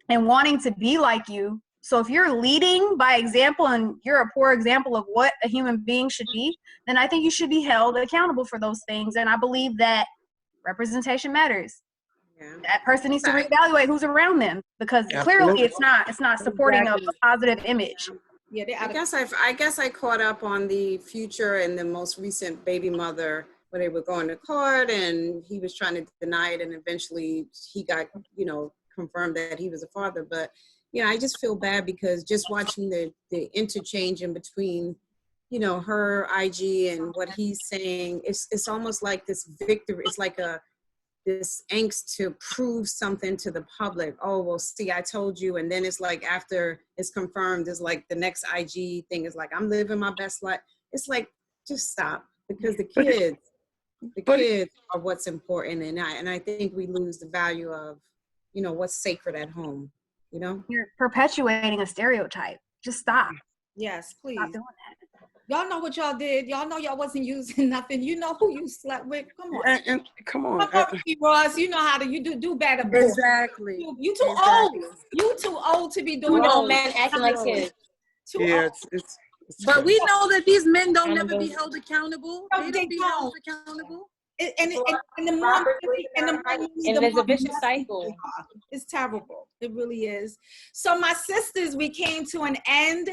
and wanting to be like you. So if you're leading by example and you're a poor example of what a human being should be, then I think you should be held accountable for those things. And I believe that representation matters. Yeah. That person needs to reevaluate who's around them because clearly it's not supporting a positive image. Yeah, I guess I caught up on the Future and the most recent Baby Mother when they were going to court and he was trying to deny it and eventually he got, confirmed that he was a father. But, I just feel bad because just watching the interchange in between, her IG and what he's saying, it's almost like this victory. It's like this angst to prove something to the public. Oh, well, see, I told you. And then it's like after it's confirmed, it's like the next IG thing is like, I'm living my best life. It's like, just stop because the kids are what's important. And I think we lose the value of, what's sacred at home, You're perpetuating a stereotype. Just stop. Yes, please. Stop doing that. Y'all know what y'all did. Y'all know y'all wasn't using nothing. You know who you slept with. Come on. And come on. Ross, you know how to do better. Exactly. You too old. You too old to be doing all men acting like kids. It's but we know that these men don't never be held accountable. They don't be held accountable. And the more there's a vicious cycle. It's terrible. It really is. So my sisters, we came to an end.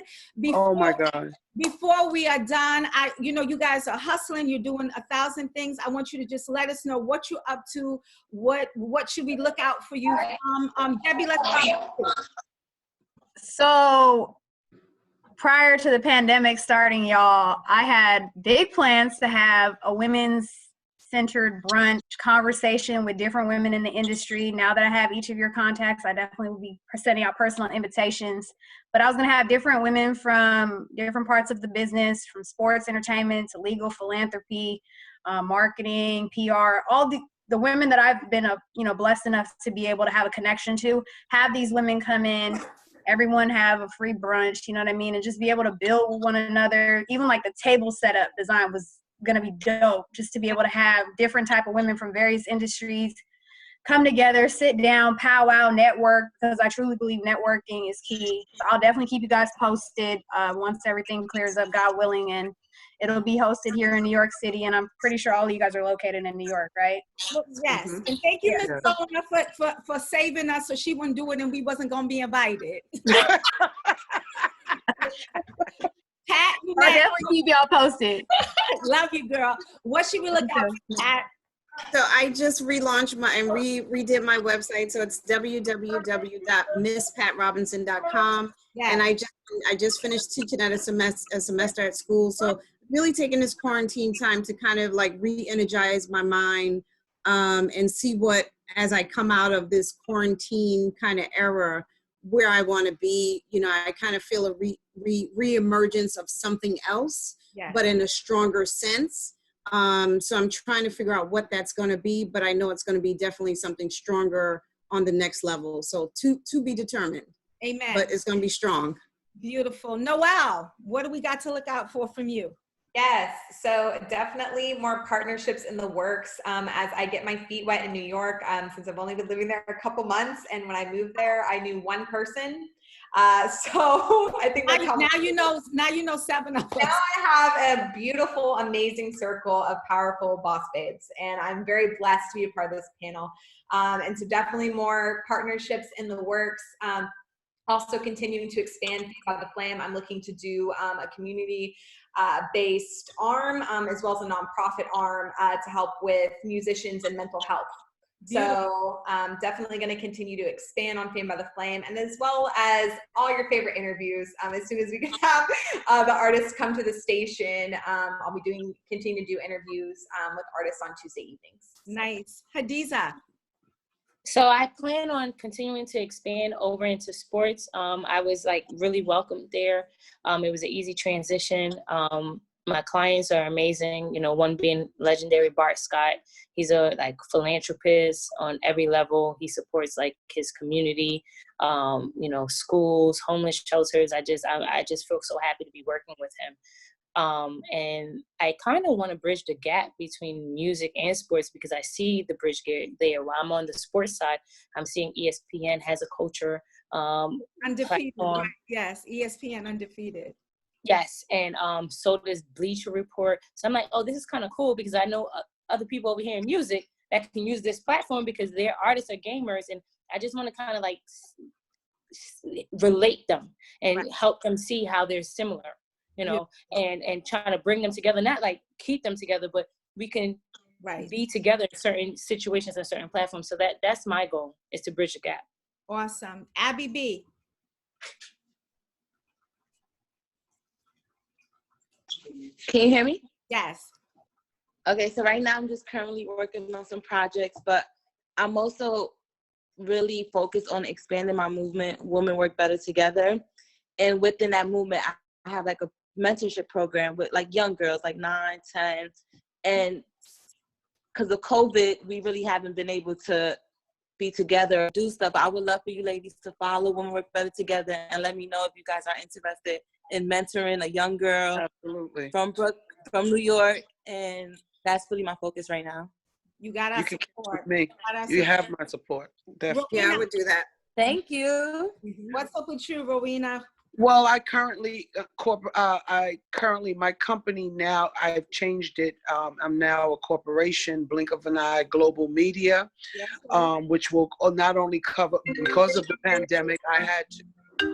Oh my God. Before we are done, you guys are hustling. You're doing 1,000 things. I want you to just let us know what you're up to. What should we look out for you? Debbie, let's start. So prior to the pandemic starting, y'all, I had big plans to have a women's centered brunch conversation with different women in the industry. Now that I have each of your contacts, I definitely will be sending out personal invitations. But I was going to have different women from different parts of the business, from sports, entertainment, to legal, philanthropy, marketing, PR, all the women that I've been blessed enough to be able to have a connection to. Have these women come in, everyone have a free brunch, you know what I mean, and just be able to build with one another. Even like the table setup design was going to be dope, just to be able to have different type of women from various industries come together, sit down, powwow, network, because I truly believe networking is key. So I'll definitely keep you guys posted once everything clears up, God willing, and it'll be hosted here in New York City, and I'm pretty sure all of you guys are located in New York, right? Well, yes, and thank you, Ms. Sona, for saving us so she wouldn't do it and we wasn't going to be invited. Pat, I'll definitely keep y'all posted. Love you, girl. What should we look out for, Pat? So I just relaunched and redid my website. So it's www.misspatRobinson.com. Yes. And I just finished teaching at a semester at school. So really taking this quarantine time to kind of like re-energize my mind and see what, as I come out of this quarantine kind of era, where I want to be. I kind of feel a re-emergence of something else, yes, but in a stronger sense. So I'm trying to figure out what that's going to be, but I know it's going to be definitely something stronger on the next level. So to be determined. Amen. But it's going to be strong. Beautiful. Noelle, what do we got to look out for from you? Yes, so definitely more partnerships in the works as I get my feet wet in New York, since I've only been living there a couple months. And when I moved there, I knew one person. So I think now you know 7 of us. Now I have a beautiful, amazing circle of powerful boss babes, and I'm very blessed to be a part of this panel. And so definitely more partnerships in the works. Also continuing to expand Fame by the Flame. I'm looking to do a community based arm as well as a nonprofit arm to help with musicians and mental health. So definitely going to continue to expand on Fame by the Flame, and as well as all your favorite interviews. As soon as we can have the artists come to the station, I'll be continue to do interviews with artists on Tuesday evenings. Nice. Hadiza. So I plan on continuing to expand over into sports. I was like really welcomed there. It was an easy transition. My clients are amazing. You know, one being legendary Bart Scott. He's a like philanthropist on every level. He supports like his community, you know, schools, homeless shelters. I just feel so happy to be working with him. And I kind of want to bridge the gap between music and sports because I see the bridge there. While I'm on the sports side, I'm seeing ESPN has a culture. Undefeated. Platform. Right? Yes, ESPN undefeated. Yes, and so does Bleacher Report. So I'm like, oh, this is kind of cool because I know other people over here in music that can use this platform because their artists are gamers, and I just want to kind of like relate them and help them see how they're similar, you know, and trying to bring them together, not like keep them together, but we can be together in certain situations and certain platforms. So that's my goal, is to bridge the gap. Awesome. Abby B. Can you hear me? Yes. Okay, so right now I'm just currently working on some projects, but I'm also really focused on expanding my movement, Women Work Better Together. And within that movement, I have like a mentorship program with like young girls, like 9, 10. And because of COVID, we really haven't been able to be together, do stuff. I would love for you ladies to follow Women Work Better Together and let me know if you guys are interested in mentoring a young girl from New York. And that's really my focus right now. You got our support. Me. You have my support. Definitely. Yeah, I would do that. Thank you. What's up with you, Rowena? Well, I currently my company now, I've changed it. I'm now a corporation, Blink of an Eye Global Media, which will not only cover, because of the pandemic, I had to,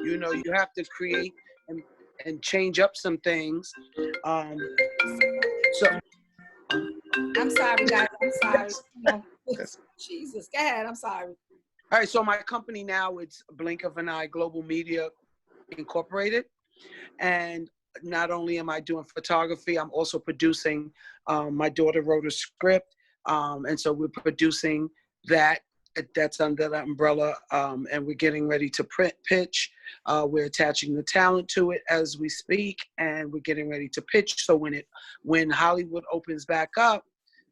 you know, you have to create and change up some things. So I'm sorry, guys. I'm sorry. No. Jesus, go ahead. I'm sorry. All right, so my company now, it's Blink of an Eye Global Media Incorporated, and not only am I doing photography, I'm also producing. My daughter wrote a script, and so we're producing that. That's under that umbrella, and we're getting ready to pitch. We're attaching the talent to it as we speak, and we're getting ready to pitch. So when Hollywood opens back up,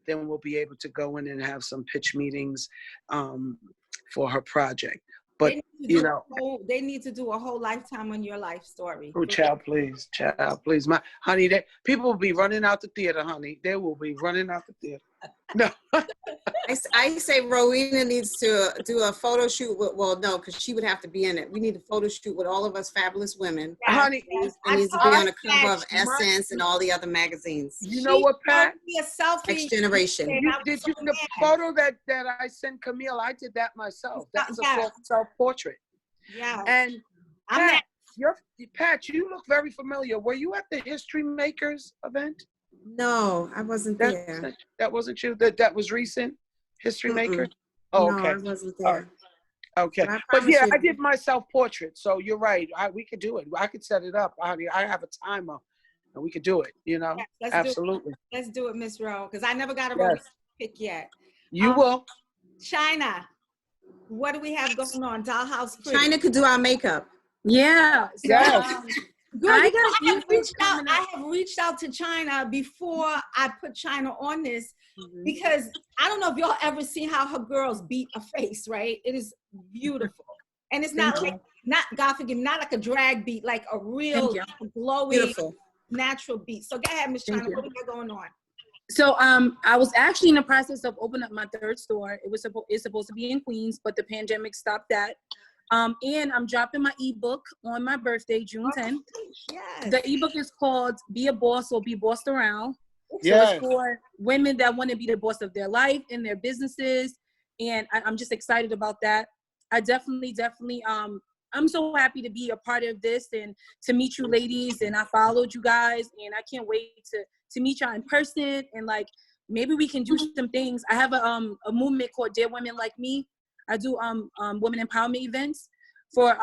then we'll be able to go in and have some pitch meetings for her project. But you know, they need to do a whole Lifetime on Your Life story. Oh, child, please, my honey. People will be running out the theater, honey. They will be running out the theater. No. I say Rowena needs to do a photo shoot with, well, no, because she would have to be in it. We need a photo shoot with all of us fabulous women. Honey, it needs to be on the cover of Essence and all the other magazines. You know what, Pat? Be a selfie. Next generation. Did you the photo that I sent Camille? I did that myself. That was a self-portrait. Yeah. And Pat, you look very familiar. Were you at the History Makers event? No, I wasn't there. That wasn't you. That was recent. History Makers. Oh, okay. No, I wasn't there. Okay, but yeah, I did my self-portrait. So you're right. We could do it. I could set it up. I have a timer, and we could do it. You know, yes, absolutely. Let's do it, Miss Rowe, because I never got a pick yet. You will. China, what do we have going on? Dollhouse Pretty. China could do our makeup. Yeah. So, Good. I have reached out to China before I put China on this, because I don't know if y'all ever see how her girls beat a face, right? It is beautiful. And it's not like, God forgive me, not like a drag beat, like a real glowy, beautiful, natural beat. So go ahead, Miss China, what we got going on? So I was actually in the process of opening up my third store. It's supposed to be in Queens, but the pandemic stopped that. And I'm dropping my ebook on my birthday, June 10th. Yes. The ebook is called Be a Boss or Be Bossed Around. So it's for women that want to be the boss of their life and their businesses. And I'm just excited about that. I definitely I'm so happy to be a part of this and to meet you ladies. And I followed you guys, and I can't wait to meet y'all in person. And like, maybe we can do some things. I have a movement called Dear Women Like Me. I do women empowerment events for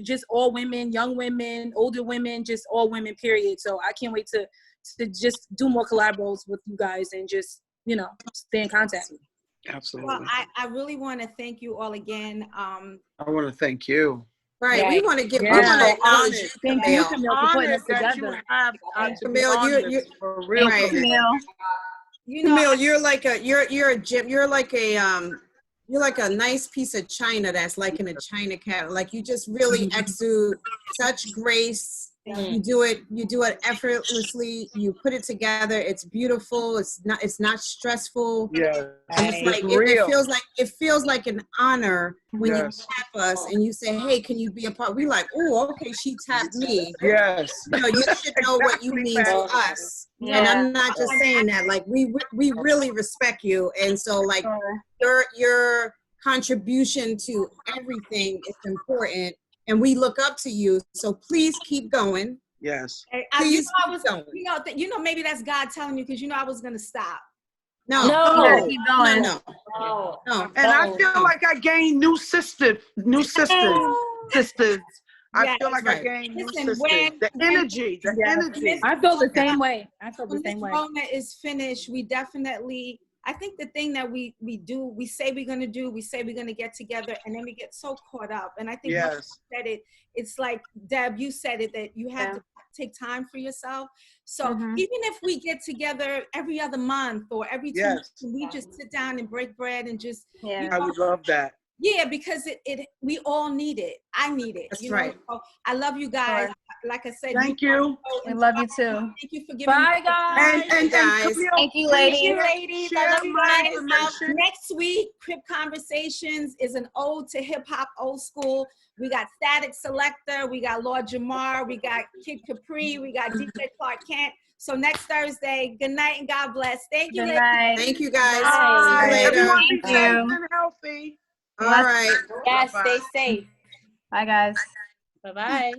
just all women, young women, older women, just all women, period. So I can't wait to just do more collabos with you guys and just, you know, stay in contact. Absolutely. Well, I really want to thank you all again. I want to thank you. Right, Yeah. we want to give, we Yeah. want to acknowledge you, Thank you, Camille. Camille, for putting Honored us that you together. have to be Camille, on you this, for real. right. Camille. You know, Camille, you're like a you're like a nice piece of china that's like in a china cabinet. Like you just really exude such grace. You do it effortlessly. You put it together. It's beautiful. It's not stressful. Yeah. And it's like It's it real. feels like an honor when Yes. you tap us and you say, "Hey, can you be a part?" We like, "Oh, okay, she tapped me." Yes. You know, you should know what you mean to us. And I'm not just saying that. Like we really respect you, and so like your contribution to everything is important, and we look up to you. So please keep going. Yes. Please you know, maybe that's God telling you, because you know I was gonna stop. No, You gotta keep going. no. And I feel like I gained new sisters. I Yes, feel like right. I gained new Listen, sisters. when- The energy. I feel the same way. I feel the When this same way. moment is finished, we definitely, I think the thing that we do, we say we're going to do, we say we're going to get together, and then we get so caught up. And I think when you Yes. said it, it's like, Deb, you said it, that you have to take time for yourself. So even if we get together every other month or every 2 months, we just sit down and break bread and just, I would love that. yeah, because it we all need it. I need it. That's you know? right. So I love you guys. Like I said, Thank you. We love you too. Thank you for giving Bye, me guys. And guys. Camille, Thank you, Thank you, ladies. ladies. I share love you my guys. information. Next week, Crip Conversations is an ode to hip hop old school. We got Static Selector, we got Lord Jamar, we got Kid Capri, we got DJ Clark Kent. So next Thursday, good night and God bless. Thank you, Good ladies. night. Thank you guys. Bye. See you later. Everyone be Thank safe you. and healthy. All right. Yes, stay safe. Bye, guys. Bye-bye.